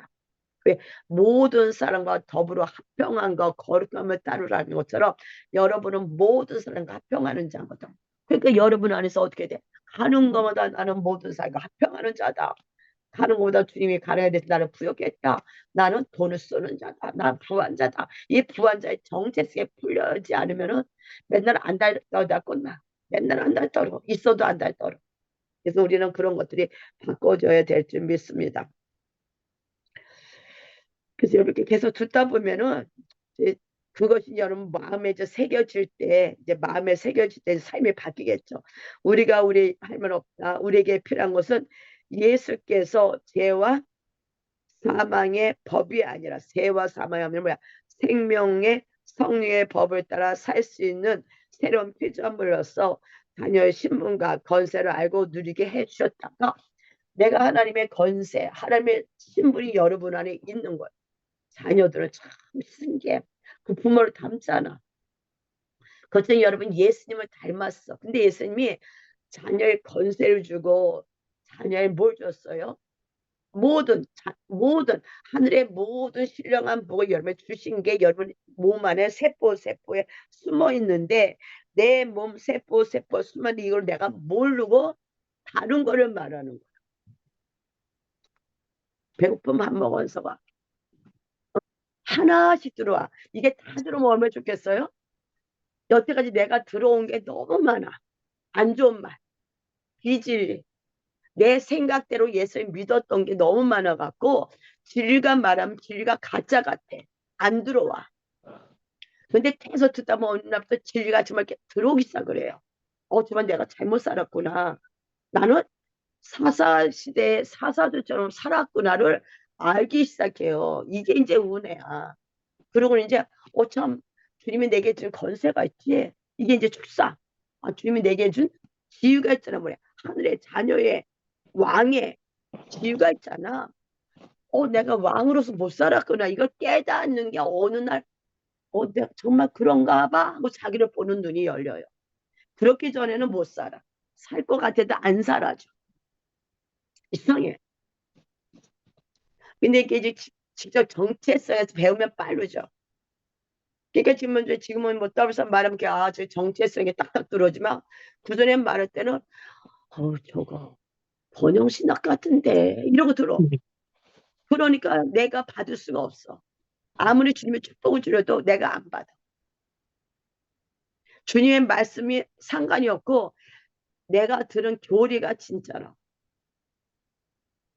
왜 모든 사람과 더불어 합평한 거 거룩함을 따르라는 것처럼 여러분은 모든 사람과 합평하는 자거든. 그러니까 여러분 안에서 어떻게 돼? 가는 것마다 나는 모든 사람과 합평하는 자다. 가는 것보다 주님이 가려야 돼서 나를 부욕했다. 나는 돈을 쓰는 자다. 난 부한자다. 이 부한자의 정체성에 풀려지 않으면은 맨날 안달떠다 끝나. 맨날 안달떠러 있어도 안달떠러. 그래서 우리는 그런 것들이 바꿔줘야 될 줄 믿습니다. 그래서 이렇게 계속 듣다 보면은 그것이 여러분 마음에 이제 새겨질 때, 이제 마음에 새겨질 때 삶이 바뀌겠죠. 우리가 우리 할말 없다. 우리에게 필요한 것은 예수께서 죄와 사망의 법이 아니라, 죄와 사망이 아니라 뭐야? 생명의 성령의 법을 따라 살 수 있는 새로운 피조물로서 자녀의 신분과 건세를 알고 누리게 해주셨다가, 내가 하나님의 건세, 하나님의 신분이 여러분 안에 있는 거예요. 자녀들은 참 신기해. 그 부모를 닮잖아. 그것은 여러분 예수님을 닮았어. 근데 예수님이 자녀의 건세를 주고 자녀의 뭘 줬어요? 모든 하늘의 모든 신령한 복을 여러분에 주신 게 여러분 몸 안에 세포에 숨어 있는데, 내 몸 세포 숨어 있는 이걸 내가 모르고 다른 거를 말하는 거야. 배고프면 밥 먹어서 와. 하나씩 들어와. 이게 다 들어오면 얼마나 좋겠어요? 여태까지 내가 들어온 게 너무 많아. 안 좋은 말, 비진리, 내 생각대로 예수님 믿었던 게 너무 많아갖고 진리가 말하면 진리가 가짜 같아. 안 들어와. 근데 계속 듣다 보면 어느 날부터 진리가 정말 이렇게 들어오기 시작을 해요. 정말 내가 잘못 살았구나. 나는 사사시대의 사사들처럼 살았구나를 알기 시작해요. 이게 이제 은혜야. 그리고 이제 참 주님이 내게 준 건세가 있지. 이게 이제 축사. 주님이 내게 준 지위가 있잖아. 뭐야. 하늘의 자녀의 왕의 지위가 있잖아. 내가 왕으로서 못 살았구나. 이걸 깨닫는 게 어느 날, 내가 정말 그런가 봐 하고 자기를 보는 눈이 열려요. 그렇기 전에는 못 살아. 살 것 같아도 안 살아줘. 이상해. 근데 이게 이제 직접 정체성에서 배우면 빠르죠. 그러니까 지금은 뭐 더블선 말하면 저 정체성이 딱딱 들어오지만, 그전에 말할 때는 저거 번영신학 같은데 이러고 들어. 그러니까 내가 받을 수가 없어. 아무리 주님의 축복을 주려도 내가 안 받아. 주님의 말씀이 상관이 없고 내가 들은 교리가 진짜로.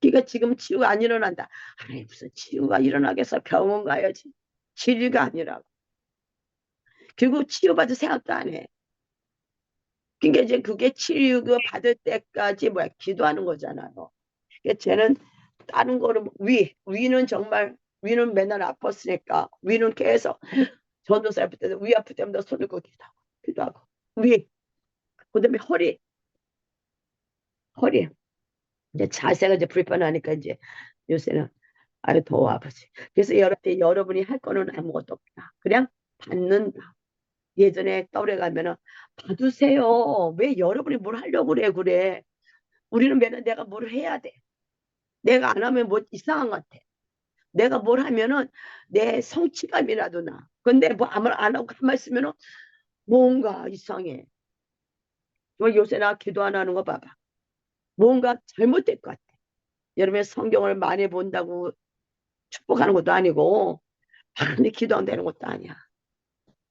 그러니까 지금 치유가 안 일어난다. 아니 무슨 치유가 일어나겠어. 병원 가야지. 진리가 아니라고. 그리고 치유받을 생각도 안 해. 그러니까 이제 그게 치유가 받을 때까지 기도하는 거잖아요. 그러니까 쟤는 다른 거는 위는 정말, 위는 맨날 아팠으니까 위는 계속 전도사 아플 때도 위 아플 때마다 손을 꼭 기도하고 위, 그다음에 허리 이제 자세가 이제 불편하니까 이제 요새는 아유 더워 아버지. 그래서 여러분이 할 거는 아무것도 없다. 그냥 받는다. 예전에 떨에 가면은 받으세요. 왜 여러분이 뭘 하려고 그래. 우리는 맨날 내가 뭘 해야 돼. 내가 안 하면 뭐 이상한 것 같아. 내가 뭘 하면은 내 성취감이라도 나. 근데 뭐 아무나 안 하고 가만히 있으면은 뭔가 이상해. 요새 나 기도 안 하는 거 봐봐. 뭔가 잘못될 것 같아. 여러분 성경을 많이 본다고 축복하는 것도 아니고 많이 기도 안 되는 것도 아니야.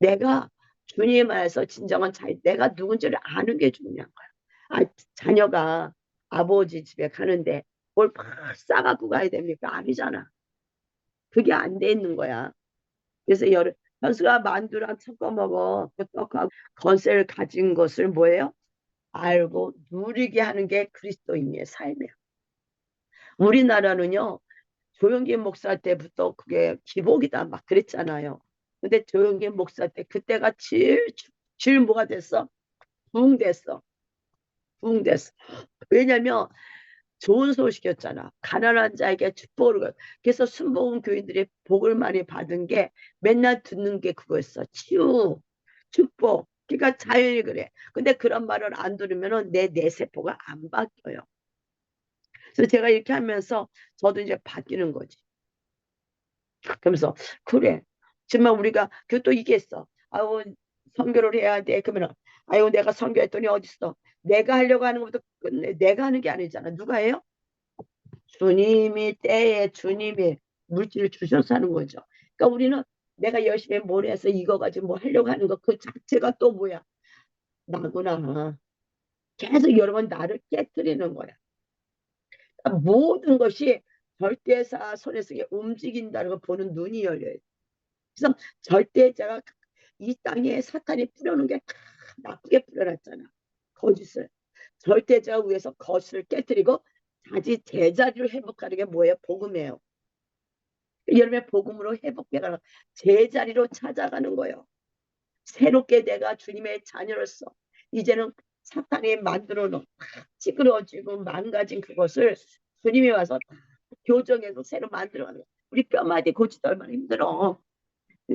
내가 주님 안에서 진정한 내가 누군지를 아는 게 중요한 거야. 자녀가 아버지 집에 가는데 뭘 막 싸갖고 가야 됩니까? 아니잖아. 그게 안 돼 있는 거야. 그래서 현수가 만두랑 섞어 먹어. 그 떡하고 건세를 가진 것을 뭐예요? 알고 누리게 하는 게 그리스도인의 삶이에요. 우리나라는요, 조영기 목사 때부터 그게 기복이다 막 그랬잖아요. 근데 조영기 목사 때 그때가 제일 뭐가 됐어? 부흥됐어. 부흥됐어. 왜냐면 좋은 소식이었잖아. 가난한 자에게 축복을. 그래서 순복음 교인들이 복을 많이 받은 게 맨날 듣는 게 그거였어. 치유, 축복. 그러니까 자연이 그래. 근데 그런 말을 안 들으면은 내 뇌세포가 안 바뀌어요. 그래서 제가 이렇게 하면서 저도 이제 바뀌는 거지. 그러면서 그래. 정말 우리가 또 이게 있어. 아우 선교를 해야 돼. 그러면 아유 내가 선교했더니 어딨어. 내가 하려고 하는 것부터 끝내. 내가 하는 게 아니잖아. 누가 해요? 주님이 때에 주님이 물질을 주셔서 하는 거죠. 그러니까 우리는 내가 열심히 뭘 해서 이거 가지고 뭐 하려고 하는 거 그 자체가 또 뭐야? 나구나. 계속 여러 번 나를 깨뜨리는 거야. 그러니까 모든 것이 절대사 손에서 움직인다는 걸 보는 눈이 열려요. 그래서 절대자가 이 땅에 사탄이 뿌려놓은 게 다 나쁘게 뿌려놨잖아. 거짓을. 절대자 위에서 거짓을 깨뜨리고 자기 제자리를 회복하는 게 뭐예요? 복음이에요. 여러분의 복음으로 회복해가는 제자리로 찾아가는 거예요. 새롭게 내가 주님의 자녀로서 이제는 사탄이 만들어 놓은 찌그러지고 망가진 그것을 주님이 와서 교정해서 새로 만들어가는 거예요. 우리 뼈마디 고치기 얼마나 힘들어.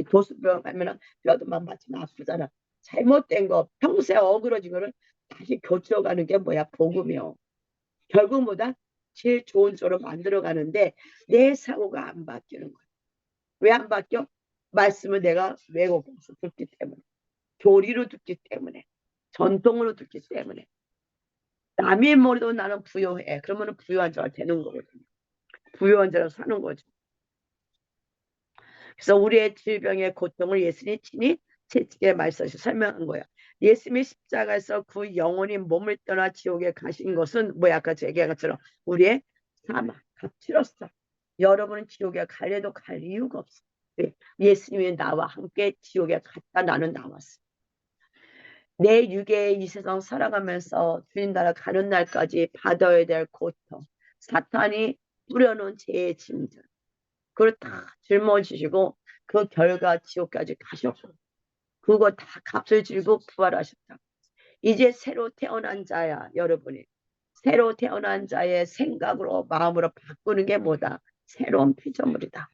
도수병 가면은 뼈도만 맞으면 아프잖아. 잘못된 거 평소에 어그러진 거를 다시 고쳐가는 게 뭐야? 복음이요. 결국 뭐다? 제일 좋은 쪽으로 만들어가는데 내 사고가 안 바뀌는 거야. 왜 안 바뀌어? 말씀을 내가 왜곡해서 듣기 때문에, 교리로 듣기 때문에, 전통으로 듣기 때문에. 남의 머리도 나는 부여해. 그러면 부여한 자가 되는 거거든요. 부여한 자로 사는 거죠. 그래서 우리의 질병의 고통을 예수님이 친히 채찍에 말씀하셔서 설명한 거예요. 예수님이 십자가에서 그 영혼이 몸을 떠나 지옥에 가신 것은 뭐야? 아까 얘기한 것처럼 우리의 사망, 값치렀어. 여러분은 지옥에 갈래도 갈 이유가 없어. 예수님이 나와 함께 지옥에 갔다 나는 나왔어. 내 육에 이 세상 살아가면서 주님 나라 가는 날까지 받아야 될 고통, 사탄이 뿌려놓은 죄의 짐들, 그걸 다 짊어지시고 그 결과 지옥까지 가셨고 그거 다 값을 지르고 부활하셨다. 이제 새로 태어난 자야, 여러분이. 새로 태어난 자의 생각으로 마음으로 바꾸는 게 뭐다? 새로운 피조물이다.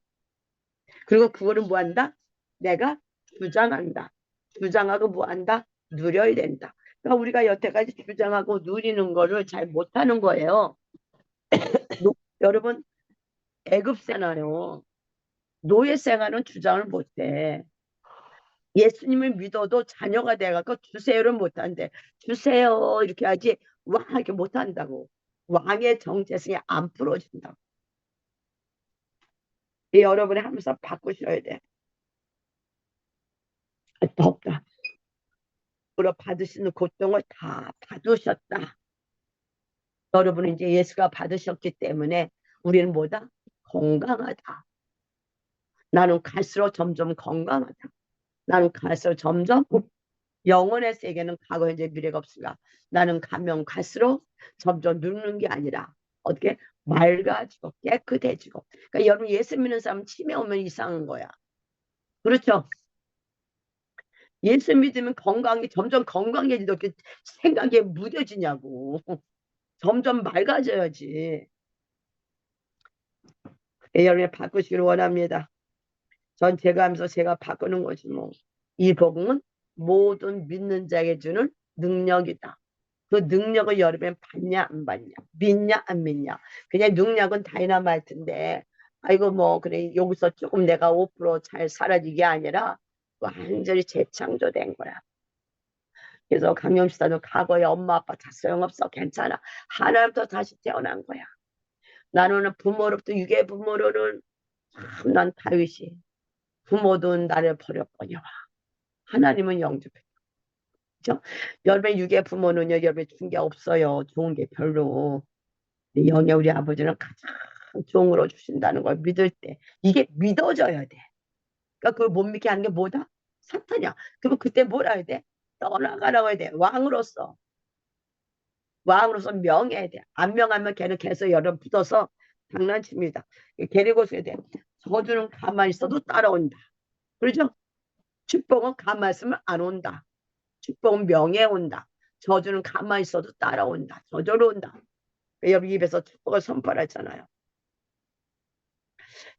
그리고 그거를 뭐한다? 내가 주장한다. 주장하고 뭐한다? 누려야 된다. 그러니까 우리가 여태까지 주장하고 누리는 거를 잘 못하는 거예요. 여러분, 애굽 생활요. 노예 생활은 주장을 못해. 예수님을 믿어도 자녀가 돼갖고 주세요를 못한대. 주세요 이렇게 하지 와 이렇게 못한다고. 왕의 정체성이 안 풀어진다고. 여러분이 하면서 바꾸셔야 돼. 덥다. 으로 받으시는 고통을 다 받으셨다. 여러분은 이제 예수가 받으셨기 때문에 우리는 뭐다? 건강하다. 나는 갈수록 점점 건강하다. 나는 갈수록 점점 영혼의 세계는 과거, 현재, 미래가 없습니다. 나는 가면 갈수록 점점 늙는 게 아니라 어떻게 맑아지고 깨끗해지고. 그러니까 여러분 예수 믿는 사람 치매 오면 이상한 거야. 그렇죠? 예수 믿으면 건강이 점점 건강해지도 이렇게 생각에 무뎌지냐고. 점점 맑아져야지. 여러분이 바꾸시기를 원합니다. 전 제가 하면서 제가 바꾸는 거지 뭐. 이 복음은 모든 믿는 자에게 주는 능력이다. 그 능력을 여러분 받냐 안 받냐, 믿냐 안 믿냐. 그냥 능력은 다이너마이트인데 아이고 뭐 그래 여기서 조금 내가 5%잘 사라지게 아니라 완전히 재창조된 거야. 그래서 강영시사도 과거에 엄마 아빠 다 소용없어 괜찮아. 하나님부터 다시 태어난 거야. 나는 부모로부터 유괴 부모로는 참 난 다윗이 부모도 나를 버렸거니와 하나님은 영접해. 그죠? 여러분의 유괴 부모는요, 여러분의 준 게 없어요. 좋은 게 별로. 영의 우리 아버지는 가장 종으로 주신다는 걸 믿을 때 이게 믿어져야 돼. 그러니까 그걸 못 믿게 하는 게 뭐다? 사탄이야. 그러면 그때 뭐라 해야 돼? 떠나가라고 해야 돼. 왕으로서. 왕으로서 명해야 돼. 안 명하면 걔는 계속 여러분 붙어서 장난칩니다. 데리고 써야 돼. 저주는 가만히 있어도 따라온다. 그렇죠? 축복은 가만히 있으면 안 온다. 축복은 명예 온다. 저주는 가만히 있어도 따라온다. 저절로 온다. 여러분 입에서 축복을 선포하잖아요.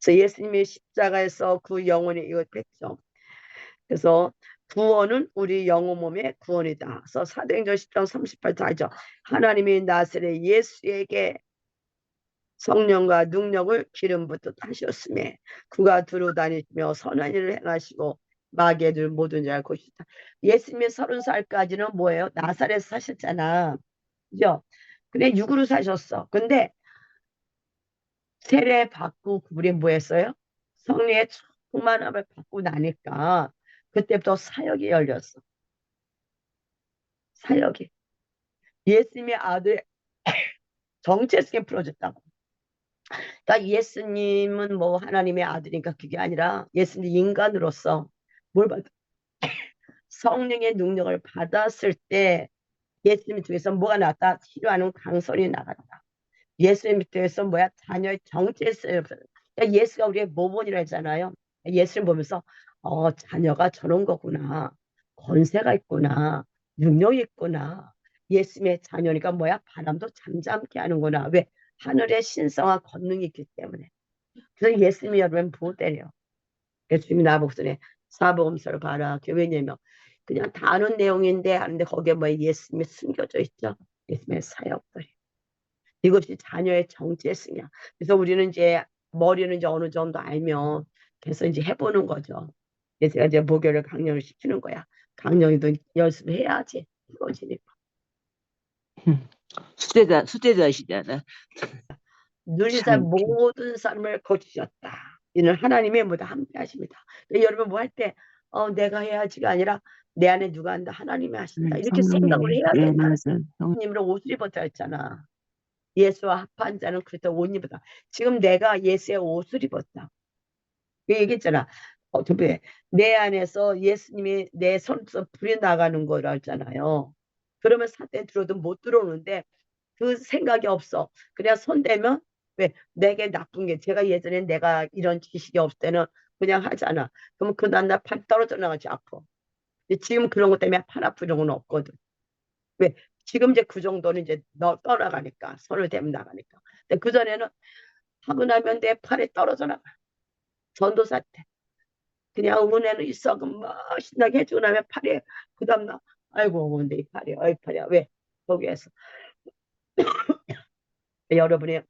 그래서 예수님이 십자가에서 그 영혼이 이것했죠. 그래서 구원은 우리 영혼 몸의 구원이다. 그래서 사도행전 10장 38절 알죠. 하나님이 나사렛 예수에게 성령과 능력을 기름부터 하셨으며 그가 두루 다니시며 선한 일을 행하시고 마귀들 모든 자를 고시다. 예수님이 30살까지는 뭐예요? 나사렛 사셨잖아. 그죠? 근데 육으로 사셨어. 근데 세례 받고 우리 뭐 했어요? 성령의 충만함을 받고 나니까 그때부터 사역이 열렸어. 사역이. 예수님의 아들 정체성이 풀어졌다고. 그러니까 예수님은 뭐 하나님의 아들이니까 그게 아니라 예수님 인간으로서 뭘 받, 성령의 능력을 받았을 때 예수님 중에서 뭐가 나왔다? 치료하는 강설이 나갔다. 예수님 밑에서 뭐야? 자녀의 정체성이 없어요. 그러니까 예수가 우리의 모본이라 했잖아요. 예수를 보면서 자녀가 저런 거구나. 권세가 있구나. 능력이 있구나. 예수님의 자녀니까 뭐야? 바람도 잠잠케 하는구나. 왜? 하늘의 신성한 권능이 있기 때문에. 그래서 예수님이 여러분 보호대요. 예수님이 나보고 그러네. 사복음서를 봐라. 그게 왜냐면 그냥 다 아는 내용인데 하는데 거기에 뭐 예수님이 숨겨져 있죠. 예수님의 사역들이. 이것이 자녀의 정체성이야. 그래서 우리는 이제 머리는 이제 어느 정도 알면 그래서 이제 해보는 거죠. 그래서 제가 이제 목요를 강령을 시키는 거야. 강령이도 연습해야지. 이거지니까. 수제자시잖아. 늘리사 참. 모든 사람을 고치셨다. 이는 하나님의 모두 함께 하십니다. 여러분 뭐 할 때 내가 해야지가 아니라 내 안에 누가 한다 하나님이 하신다. 이렇게 생각을 성령님. 해야 예, 된다. 맞아. 님으로 옷을 입었다 했잖아. 예수와 합한 자는 그리스도 옷 입었다. 지금 내가 예수의 옷을 입었다. 그 얘기했잖아. 어차피 내 안에서 예수님이 내 손에서 불이 나가는 거라 했잖아요. 그러면 사대 들어도 못 들어오는데 그 생각이 없어. 그냥 손 대면 왜 내게 나쁜 게 제가 예전에 내가 이런 지식이 없을 때는 그냥 하잖아. 그러면 그 다음날 팔 떨어져 나가지 아파. 근데 지금 그런 것 때문에 팔 아픈 적은 없거든. 왜? 지금 이제 그 정도는 이제 너 떠나가니까 손을 대면 나가니까. 근데 그 전에는 하고 나면 내 팔에 떨어져 나가. 전도사 때. 그냥 은혜는 있어. 그럼 막 신나게 해주고 나면 팔에 그 다음날 아이고 근데 이 팔이 어이 팔이야. 왜? 거기에서 여러분이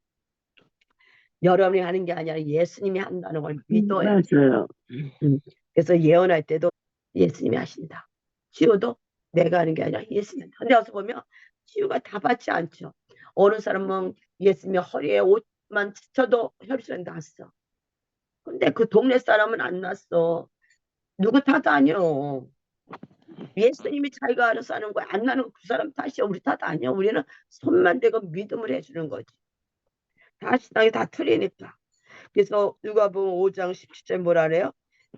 여러분이 하는 게 아니라 예수님이 한다는 걸 믿어야 돼. 맞아요. 그래서 예언할 때도 예수님이 하신다. 치유도 내가 하는 게 아니라 예수님이 한다. 근데 와서 보면 치유가 다 받지 않죠. 어느 사람은 예수님이 허리에 옷만 지쳐도 혈류증 났어. 근데 그 동네 사람은 안 났어. 누구 탓 아니요. 예수님이 자기가 알아서 하는 거야. 안 나는 거 그 사람 탓이야. 우리 탓 아니야. 우리는 손만 대고 믿음을 해주는 거지. 다 신앙이 다 틀리니까. 그래서 누가복음 5장 17절 뭐라 그래요?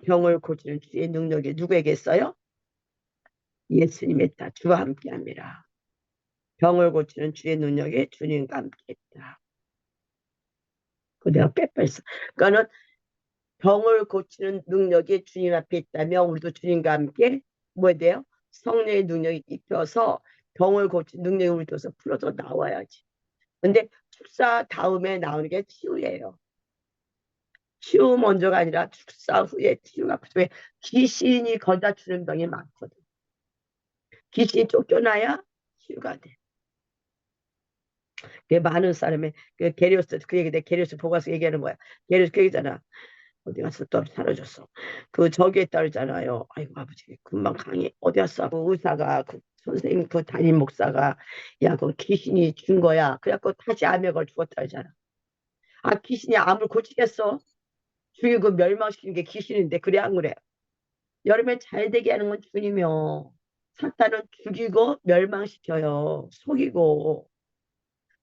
병을 고치는 주의 능력이 누구에게 있어요? 예수님에 있다. 주와 함께함이라. 병을 고치는 주의 능력이 주님과 함께했다. 그 내가 빼뺐어. 그러니까는 병을 고치는 능력이 주님 앞에 있다면 우리도 주님과 함께 뭐 돼요? 성령의 능력이 입혀서 병을 고치는 능력이 우리도서 풀어져 나와야지. 근데 축사 다음에 나오는 게 치유예요. 치유 먼저가 아니라 축사 후에 치유가. 왜? 귀신이 거다 주는 병이 많거든. 귀신이 쫓겨나야 치유가 돼. 그게 많은 사람의 그 게리오스 그 얘기 내 게리오스 보고서 얘기하는 거야. 게리오스 그 얘기잖아. 어디 가서 또 사라졌어. 그 저기에 따르잖아요. 아이고 아버지 금방 강의 어디 갔어? 그 의사가 그 선생님 그 담임 목사가 야 그 귀신이 준 거야. 그래갖고 다시 암에 걸죽었다 하잖아. 아 귀신이 암을 고치겠어? 죽이고 멸망시키는 게 귀신인데 그래 안 그래? 여름에 잘 되게 하는 건 주님이요. 사탄은 죽이고 멸망시켜요. 속이고.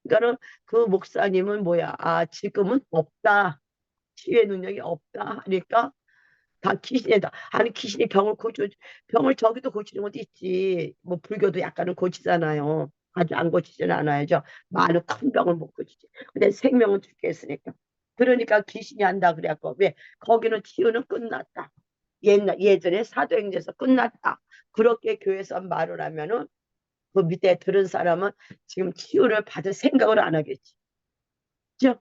그러니까는 그 목사님은 뭐야? 아 지금은 없다. 치유의 능력이 없다 하니까 다 귀신이다. 아니 귀신이 병을 고쳐 병을 저기도 고치는 것도 있지. 뭐 불교도 약간은 고치잖아요. 아주 안 고치지는 않아야죠. 많은 큰 병을 못 고치지. 근데 생명은 죽겠으니까. 그러니까 귀신이 한다 그래갖고 왜 거기는 치유는 끝났다. 예전에 사도행전에서 끝났다. 그렇게 교회에서 말을 하면은 그 밑에 들은 사람은 지금 치유를 받을 생각을 안 하겠지. 그죠?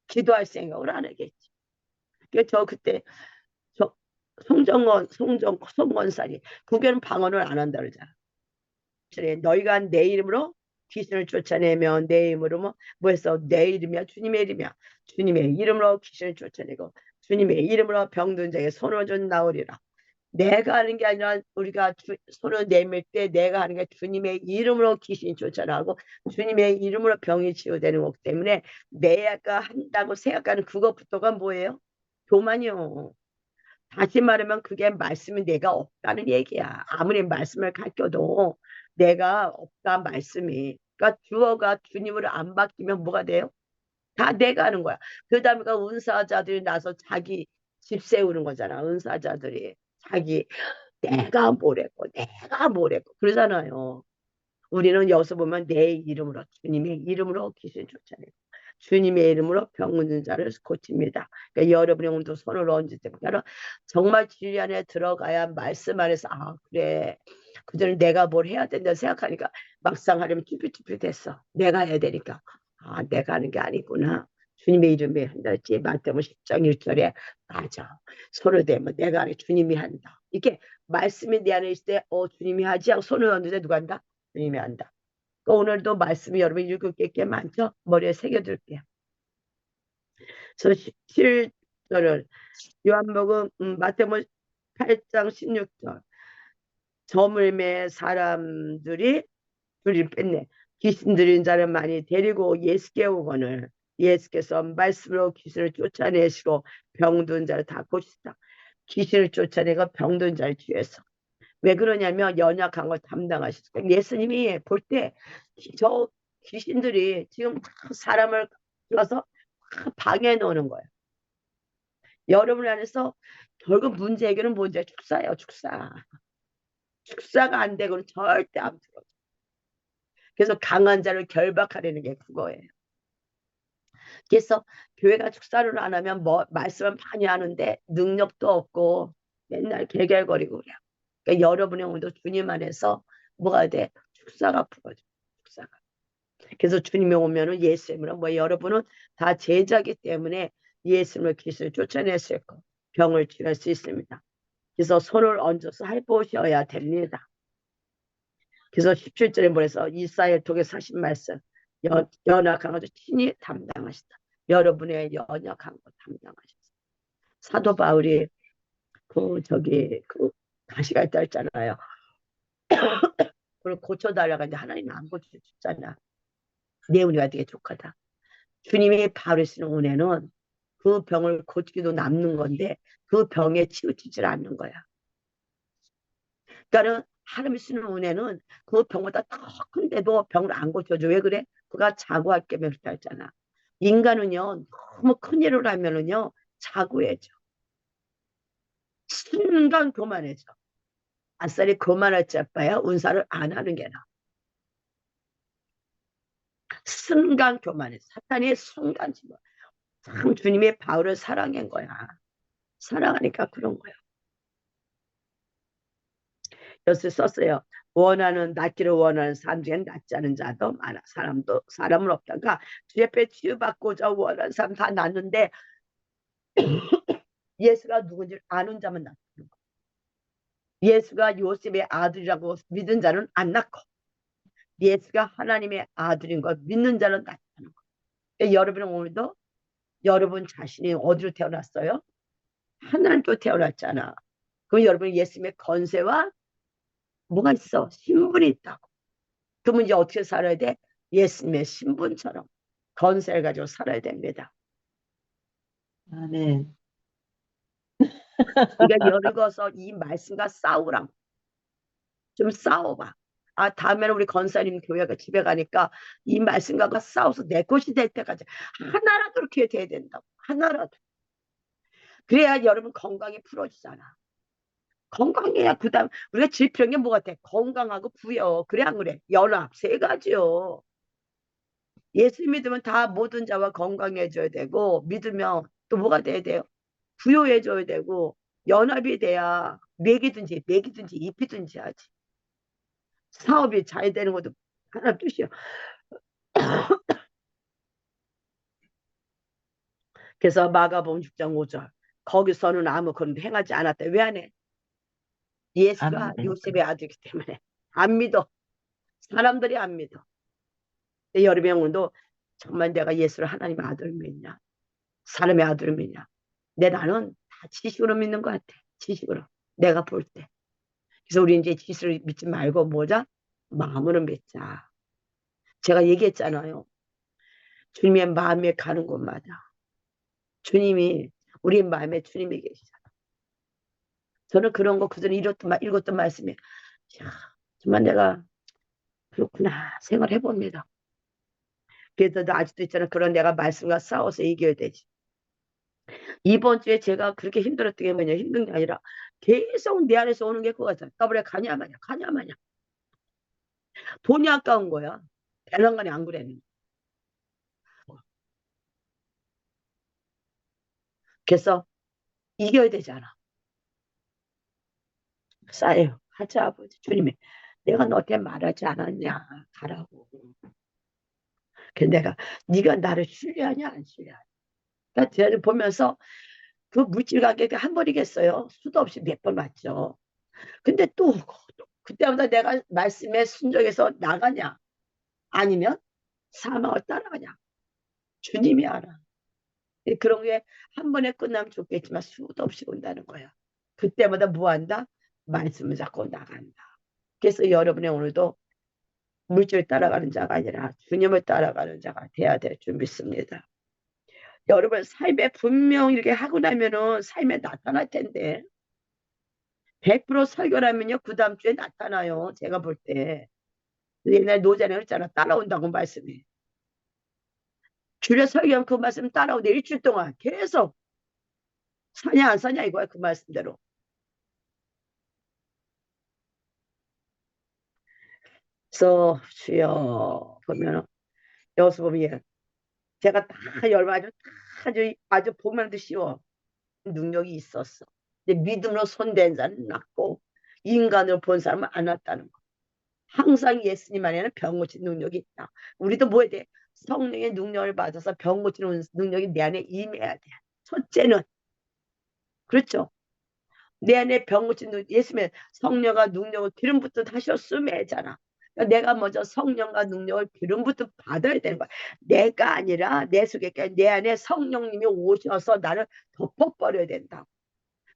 기도할 생각을 안 하겠지. 저 그때 저 송건살이 그게는 방언을 안 한다 그러잖아. 너희가 내 이름으로 귀신을 쫓아내면 내 이름으로 뭐 해서 내 이름이야 주님의 이름이야 주님의 이름으로 귀신을 쫓아내고 주님의 이름으로 병든 자에게 손을 좀 나으리라. 내가 하는 게 아니라 우리가 손을 내밀 때 내가 하는 게 주님의 이름으로 귀신이 쫓아나고 주님의 이름으로 병이 치유되는 거기 때문에 내가 한다고 생각하는 그것부터가 뭐예요? 교만이요. 다시 말하면 그게 말씀이 내가 없다는 얘기야. 아무리 말씀을 가르쳐도 내가 없다 말씀이. 그러니까 주어가 주님으로 안 바뀌면 뭐가 돼요? 다 내가 하는 거야. 그 다음에 은사자들이 나서 자기 집 세우는 거잖아. 은사자들이 자기 내가 뭐랬고 내가 뭐랬고 그러잖아요. 우리는 여기서 보면 내 이름으로 주님의 이름으로 귀신 쫓아내고 주님의 이름으로 병 있는 자를 고칩니다. 그러니까 여러분의 오늘도 손을 얹을 때보다는 정말 진리 안에 들어가야 말씀 안에서 아 그래 그전에 내가 뭘 해야 된다 생각하니까 막상 하려면 쭈삣쭈삣 내가 해야 되니까 아 내가 하는 게 아니구나. 주님의 이름에 한다 했지. 마태복음 10장 1절에 맞아. 손을 대면 내가 하니 주님이 한다. 이렇게 말씀이 내 안에 있을 때 주님이 하지 않고 손을 얹는데 누가 한다? 주님이 한다. 오늘도 말씀이 여러분 읽을 게 많죠? 머리에 새겨둘게요. 그래서 17절을 요한복음 마태복음 8장 16절 저물매 사람들이 둘이 뺐네. 귀신 들린 자를 많이 데리고 예수께 오거늘 예수께서 말씀으로 귀신을 쫓아내시고 병든 자를 다 고치시다. 귀신을 쫓아내고 병든 자를 주에서 왜 그러냐면 연약한 걸 담당하시니까 예수님이 볼 때 저 귀신들이 지금 사람을 들어서 방해해 놓는 거예요. 여러분 안에서 결국 문제 해결은 뭔지 축사예요. 축사. 축사가 안 되고는 절대 안 풀어져. 그래서 강한 자를 결박하려는 게 그거예요. 그래서 교회가 축사를 안 하면 뭐 말씀을 많이 하는데 능력도 없고 맨날 개결거리고 그래요. 그러니까 여러분의 오늘도 주님 안에서 뭐가 돼? 축사가 풀어져. 축사가. 그래서 주님이 오면은 예수님으로 뭐 여러분은 다 제자기 때문에 예수님을 귀신을 쫓아냈을 거 병을 치료할 수 있습니다. 그래서 손을 얹어서 해보셔야 됩니다. 그래서 17절에 뭐래서 이사야를 통해서 하신 말씀 연약한 것을 친히 담당하시다. 여러분의 연약한 것 담당하셨어요. 사도 바울이 그 가시가 있다 했잖아요. 그걸 고쳐달라고 했는데 하나님이 안 고쳐줬잖아. 내 은혜가 되게 족하다. 주님이 바울이 쓰는 은혜는 그 병을 고치기도 남는 건데 그 병에 치우치질 않는 거야. 그러니까는 하나님이 쓰는 은혜는 그 병보다 더 큰데도 병을 안 고쳐줘. 왜 그래? 그가 자고할 게 그렇다 했잖아. 인간은요 너무 큰 일을 하면은요 자고해져. 순간 교만해져. 아싸리 교만할 자빠야 은사를 안 하는 게 나아. 순간 교만해. 사탄이 순간 집어. 참 주님이 바울을 사랑한 거야. 사랑하니까 그런 거야. 여기서 썼어요. 낫기를 원하는 사람 중에 낫지 않은 자도 많아. 사람은 없다. 그러니까 주 옆에 치유받고자 원하는 사람 다 낫는데 예수가 누군지 아는 자만 낫는 거. 예수가 요셉의 아들이라고 믿은 자는 안 낫고 예수가 하나님의 아들인 걸 믿는 자는 낫는 거. 여러분은 오늘도 여러분 자신이 어디로 태어났어요? 하나님도 태어났잖아. 그럼 여러분 예수님의 권세와 뭐가 있어? 신분이 있다고. 그러면 이제 어떻게 살아야 돼? 예수님의 신분처럼 권세를 가지고 살아야 됩니다. 아멘. 그러니까 열거서 이 말씀과 싸우라. 좀 싸워봐. 아 다음에는 우리 권사님 교회가 집에 가니까 이 말씀과 싸워서 내 것이 될 때까지 하나라도 그렇게 돼야 된다고. 하나라도. 그래야 여러분 건강이 풀어지잖아. 건강해야 그다음 우리가 제일 필요한 게 뭐 같아? 건강하고 부여. 그래 안 그래? 연합 세 가지요. 예수 믿으면 다 모든 자와 건강해져야 되고 믿으면 또 뭐가 돼야 돼요? 부여해줘야 되고 연합이 돼야 매기든지 입히든지 하지. 사업이 잘 되는 것도 하나 뜻이야. 그래서 마가복음 6장 5절 거기서는 아무 그런 행하지 않았다. 왜 안 해? 예수가 아멘. 요셉의 아들이기 때문에 안 믿어. 사람들이 안 믿어. 여러분의 오늘도 정말 내가 예수를 하나님의 아들 믿냐? 사람의 아들을 믿냐? 나는 다 지식으로 믿는 것 같아. 지식으로. 내가 볼 때. 그래서 우리 이제 지식을 믿지 말고 뭐자? 마음으로 믿자. 제가 얘기했잖아요. 주님의 마음에 가는 곳마다 주님이 우리 마음에 주님이 계시잖아. 저는 그런 거 그전에 읽었던 말씀이 야, 정말 내가 그렇구나 생각을 해봅니다. 그래서 너 아직도 있잖아. 그런 내가 말씀과 싸워서 이겨야 되지. 이번 주에 제가 그렇게 힘들었던 게 뭐냐. 힘든 게 아니라 계속 내 안에서 오는 게 그거잖아. 더블에 가냐 마냐 가냐 마냐. 돈이 아까운 거야. 배낭간에 안 그랬는. 그래서 이겨야 되잖아. 싸요. 하자 아버지 주님이 내가 너한테 말하지 않았냐 가라고. 그래서 내가 네가 나를 신뢰하냐 안 신뢰하냐. 그러니까 쟤를 보면서 그 물질 가격이 한 번이겠어요. 수도 없이 몇 번 왔죠. 근데 또 그때마다 내가 말씀에 순종해서 나가냐 아니면 사망을 따라가냐 주님이 알아. 그런 게 한 번에 끝나면 좋겠지만 수도 없이 온다는 거야. 그때마다 뭐 한다? 말씀을 잡고 나간다. 그래서 여러분이 오늘도 물질 따라가는 자가 아니라 주님을 따라가는 자가 돼야 될 줄 믿습니다. 여러분 삶에 분명 이렇게 하고 나면은 삶에 나타날 텐데 100% 설교라면요 그 다음 주에 나타나요. 제가 볼 때. 옛날 노자는 했잖아. 따라온다고 말씀이. 주려 설교하면 그 말씀 따라오는데 일주일 동안 계속 사냐 안 사냐 이거야 그 말씀대로. 그래서 주여 보면은 여기서 보면 제가 다 열마 아주 보면도 쉬워. 능력이 있었어. 근데 믿음으로 손댄 자는 낫고 인간으로 본 사람은 안 낫다는 거. 항상 예수님 안에는 병 고치는 능력이 있다. 우리도 뭐 해야 돼? 성령의 능력을 받아서 병 고치는 능력이 내 안에 임해야 돼. 첫째는 그렇죠. 내 안에 병 고치는 능력, 예수님의 성령과 능력을 기름부터 하셨음에잖아. 그러니까 내가 먼저 성령과 능력을 기름부터 받아야 되는 거야. 내가 아니라 내 속에 내 안에 성령님이 오셔서 나를 덮어버려야 된다.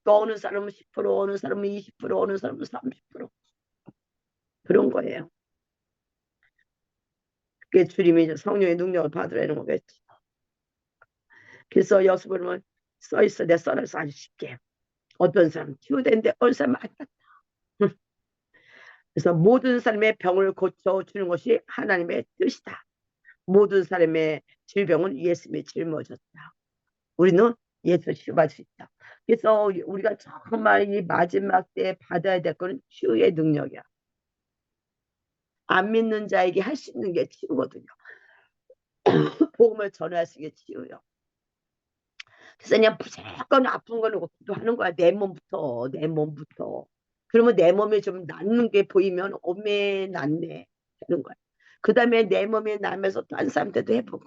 또 어느 사람은 10%, 어느 사람은 20%, 어느 사람은 30% 그런 거예요. 그게 주님이 성령의 능력을 받으라는 거겠지. 그래서 여수 보면 써있어. 내 써놔서 아주 쉽게. 어떤 사람은 치유되는데 어떤 사람은 안 낫다. 그래서 모든 사람의 병을 고쳐주는 것이 하나님의 뜻이다. 모든 사람의 질병은 예수님의 짊어졌다. 우리는 예수 치유받을 수 있다. 그래서 우리가 정말 이 마지막 때에 받아야 될 것은 치유의 능력이야. 안 믿는 자에게 할 수 있는 게 치유거든요. 복음을 전할 수 있는 게 치유요. 그래서 그냥 무조건 아픈 거 놓고 기도하는 거야. 내 몸부터, 내 몸부터. 그러면 내 몸에 좀 낫는 게 보이면 오메 낫네 하는 거야. 그 다음에 내 몸에 나면서 딴 사람들도 해보고.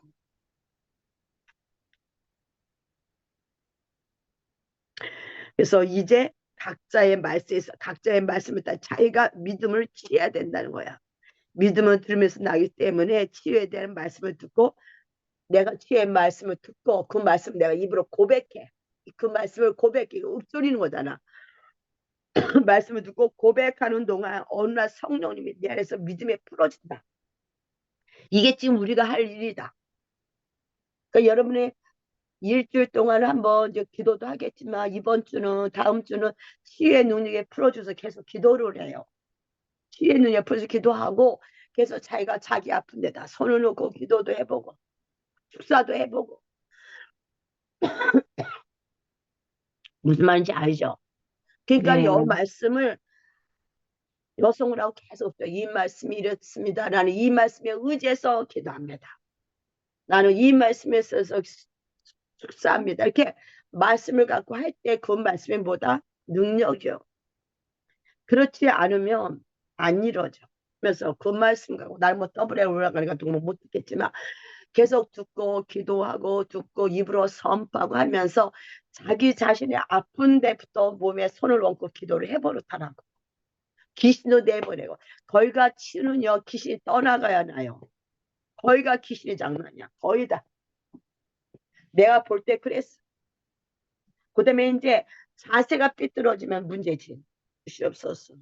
그래서 이제 각자의 말씀에 따라 자기가 믿음을 취해야 된다는 거야. 믿음을 들으면서 나기 때문에 치유에 대한 말씀을 듣고 내가 치유의 말씀을 듣고 그 말씀을 내가 입으로 고백해. 그 말씀을 고백해. 읊조리는 거잖아. 그 말씀을 듣고 고백하는 동안 어느 날 성령님이 내 안에서 믿음에 풀어진다. 이게 지금 우리가 할 일이다. 그러니까 여러분의 일주일 동안 한번 이제 기도도 하겠지만 이번 주는 다음 주는 치유의 능력에 풀어줘서 계속 기도를 해요. 치유의 능력에 풀어서 기도하고 계속 자기가 자기 아픈 데다 손을 놓고 기도도 해보고 축사도 해보고 무슨 말인지 알죠? 그러니까 이 네. 말씀을 여성을 하고 계속 이 말씀이 이렇습니다. 나는 이 말씀에 의지해서 기도합니다. 나는 이 말씀에 있어서 축사합니다. 이렇게 말씀을 갖고 할 때 그 말씀이 뭐다? 능력이요. 그렇지 않으면 안 이루어져. 그래서 그 말씀 갖고 날 뭐 더블에 올라가니까 정말 못 듣겠지만 계속 듣고 기도하고 듣고 입으로 선포하고 하면서 자기 자신의 아픈 데부터 몸에 손을 얹고 기도를 해버릇하라고. 귀신도 내보내고 거기가 치는요 귀신이 떠나가야 나요. 거기가 귀신이 장난이야. 거의 다. 내가 볼 때 그랬어. 그 다음에 이제 자세가 삐뚤어지면 문제지. 시없었어.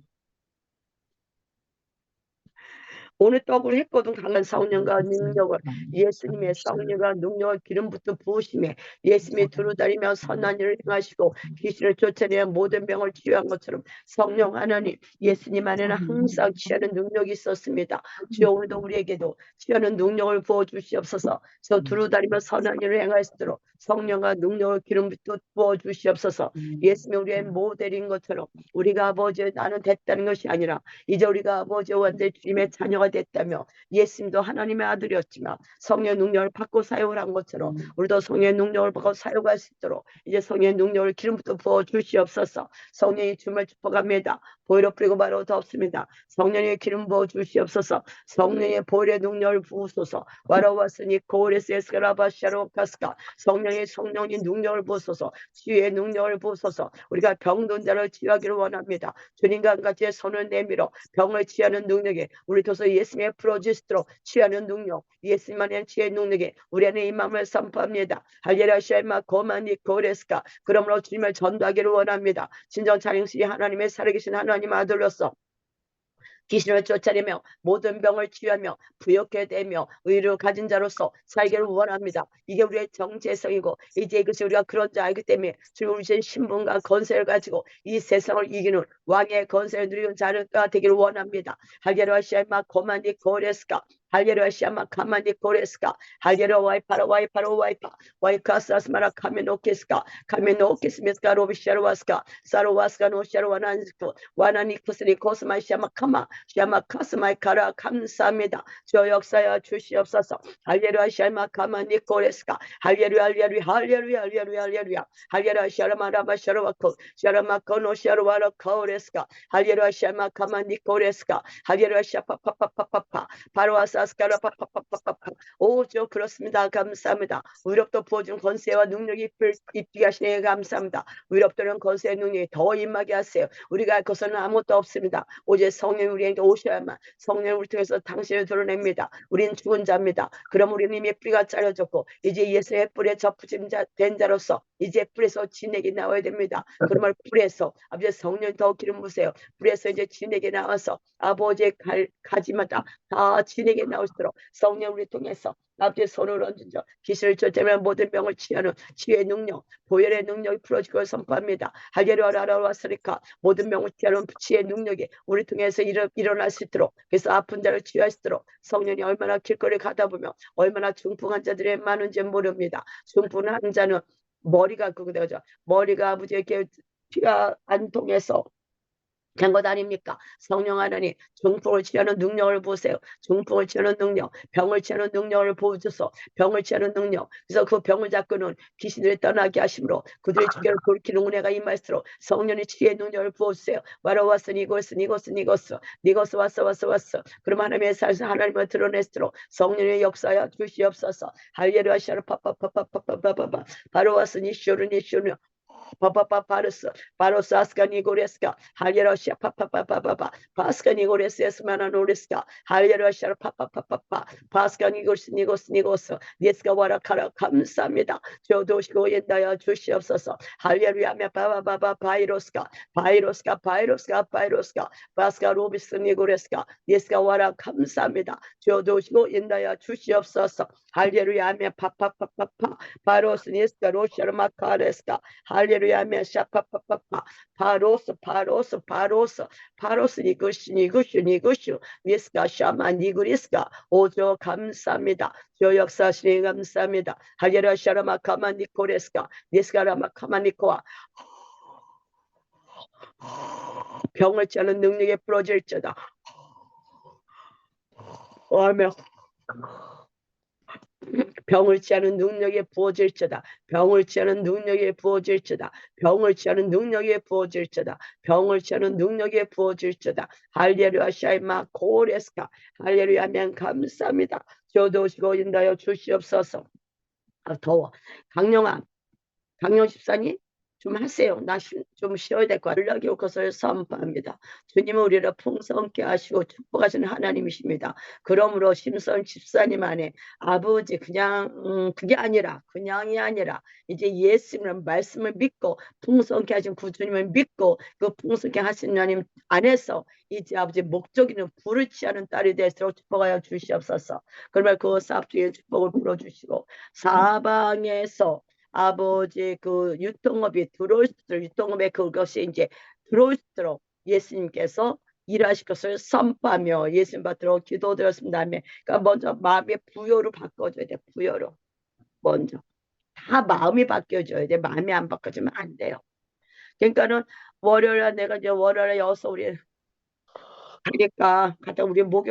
오늘 떡을 했거든. 강한 성령과 능력을, 예수님의 성령과 능력을 기름부터 부으심에 예수님이 두루다니며 선한 일을 행하시고 귀신을 쫓아내어 모든 병을 치유한 것처럼 성령 하나님, 예수님 안에는 항상 취하는 능력이 있었습니다. 주여, 오늘도 우리에게도 취하는 능력을 부어주시옵소서. 저 두루다니며 선한 일을 행할 수 있도록 성령과 능력을 기름부터 부어주시옵소서. 예수님이 우리의 모델인 것처럼 우리가 아버지 나는 됐다는 것이 아니라 이제 우리가 아버지와 완전히 주님의 자녀가 됐다며 예수님도 하나님의 아들이었지만 성령의 능력을 받고 사용을 한 것처럼 우리도 성령의 능력을 받고 사용할 수 있도록 이제 성령의 능력을 기름부터 부어주시옵소서. 성령이 주님을 축복합니다. 보혈로 뿌리고 바로 덮습니다. 성령의 기름 부어주시옵소서. 성령의 보혈의 능력을 부으소서. 와라와스니 고레스에스가라바샤로카스카 성령의 능력을 부으소서. 치유의 능력을 부으소서. 우리가 병든 자를 치유하기를 원합니다. 주님과 같이 손을 내밀어 병을 치유하는 능력에 우리 도서 예수님의 프로지스트로 치유하는 능력, 예수님만의 치유의 능력에 우리 안에 임함을 선포합니다. 할렐루야 샤이마 고마니 고레스카 그러므로 주님을 전도하기를 원합니다. 진정 자영시 하나님의 살아계신 하나님 아들로서 귀신을 쫓아내며 모든 병을 치유하며 부욕해 되며 의를 가진 자로서 살기를 원합니다. 이게 우리의 정체성이고 이제 이것이 우리가 그런 줄 알기 때문에 주님 주신 신분과 건세를 가지고 이 세상을 이기는 왕의 건세를 누리는 자가 되기를 원합니다. 할렐루야 샤마 고만디 고레스카 할렐루야 샤마 가만디 고레스카 할렐루야 와이파라 와이파라 와이카사스마라 카메노케스카 카메노케스메스카 로비샤로와스카 사로와스카 노샤로와난스코 와나니쿠스니 코스마이 샤마 카마 샤마카스마이 카라 감사합니다. 저 역사여 주시옵소서. 할렐루야 샤마 카마니 코레스카 할렐루야 할렐루야 할렐루야 할렐루야 할렐루야 할렐루야 샤라마라바 샤라와코 샤라마코노 샤라와라 코레스카 할렐루야 샤마 카마니 코레스카 할렐루야 샤파파파파파파 바로와사스카라 파파파파파파 오저 그렇습니다. 감사합니다. 위력도 부어준 건세와 능력이 입히게 하시네 감사합니다. 위력도는 건세의 능력이 더 임하게 하세요. 우리가 할 것은 아무것도 없습니다. 오직 성령 우리에게 오셔야만 성령 우리 통해서 당신을 드러냅니다. 우리는 죽은 자입니다. 그럼 우리는 이미 뿌리가 잘려졌고 이제 예수의 뿔에 접붙인 된 자로서 이제 뿔에서 진액이 나와야 됩니다. 그러면 뿔에서 아버지 성령 더 기름 부으세요. 뿔에서 이제 진액이 나와서 아버지의 가지마다 다 진액이 나올수록 성령 우리 통해서 아버지의 손을 얹은저 기술을 쫓아내면 모든 병을 치유하는 치유의 능력 보혈의 능력이 풀어지고 선포합니다. 할렐루야 라라와스리카 모든 병을 치유하는 치유의 능력이 우리 통해서 일어날 수 있도록 그래서 아픈 자를 치유할 수 있도록 성령이 얼마나 길거리 가다 보면 얼마나 중풍한 자들이 많은지 모릅니다. 중풍한 자는 머리가 그거죠. 머리가 아버지에게 피가 안 통해서 된 것 아닙니까? 성령 하나님 중풍을 치료하는 능력을 보세요. 중풍을 치료하는 능력, 병을 치료하는 능력을 보여줘서 병을 치료하는 능력. 그래서 그 병을 잡고는 귀신들이 떠나게 하심으로 그들의 주께를 돌이키는 은혜가 임할수록 성령의 치유의 능력을 부어주세요. 와라왔으니 이것은 왔어. 그럼 하나님의 살에서 하나님을 드러낼수록 성령의 역사여 주시옵소서. 할렐루야 샤르파파파파파파파파 바로 왔으니 쇼르니 바로스 아스카니고레스카 할예러시아 파파파파파파 바스카니고레스에스마나 노레스카 할예러시아 파파파파파 바스카니고스 니에스카 와라카라 감사합니다. 저도시고 옛다야 주시옵소서. 할렐루야며 바바바바 바이로스카 바스카 로비스 니고레스카 니에스카 와라 감사합니다. 저도시고 옛다야 주시옵소서. 할렐루야며 파파파파파 바로스 니에스카 로시아르마카레스카 할렐루야 샤파파파파 바로스 니구슈 니스카 샤마 니구리스카 오조 감사합니다. 저 역사시니 감사합니다. 할렐루야 샤라마 카마니코레스카 니스카라마 카마니코아 병을 치는 능력에 부러질지어다. 아멘. 병을 치하는 능력에 부어질지어다. 병을 치하는 능력에 부어질지어다. 병을 치하는 능력에 부어질지어다. 병을 치하는 능력에 부어질지어다. 할렐루야 샤이마 고레스카 할렐루야 면 감사합니다. 저도 오시고 인다여 주시옵소서. 더워. 강령 집사님 좀 하세요. 나 좀 쉬어야 될 거야. 연락이 올 것을 선포합니다. 주님은 우리를 풍성케 하시고 축복하시는 하나님이십니다. 그러므로 심선 집사님 안에 아버지 그냥 그게 아니라 그냥이 아니라 이제 예수님의 말씀을 믿고 풍성케 하신 구주님을 믿고 그 풍성케 하신 하나님 안에서 이제 아버지 목적 있는 불을 취하는 딸이 될수록 축복하여 주시옵소서. 그러면 그 삽주의 축복을 불어주시고 사방에서 아버지 그 유통업이 들어올 수 있도록 유통업에 그것이 이제 들어올 수 있도록 예수님께서 일하실 것을 선포하며 예수님 받도록 기도드렸습니다. 그러니까 먼저 마음의 부여로 바꿔줘야 돼. 부여로 먼저 다 마음이 바뀌어줘야 돼. 마음이 안 바꿔주면 안 돼요. 그러니까는 월요일에 내가 이제 월요일에 여서 우리 하니까 갔다 우리 목요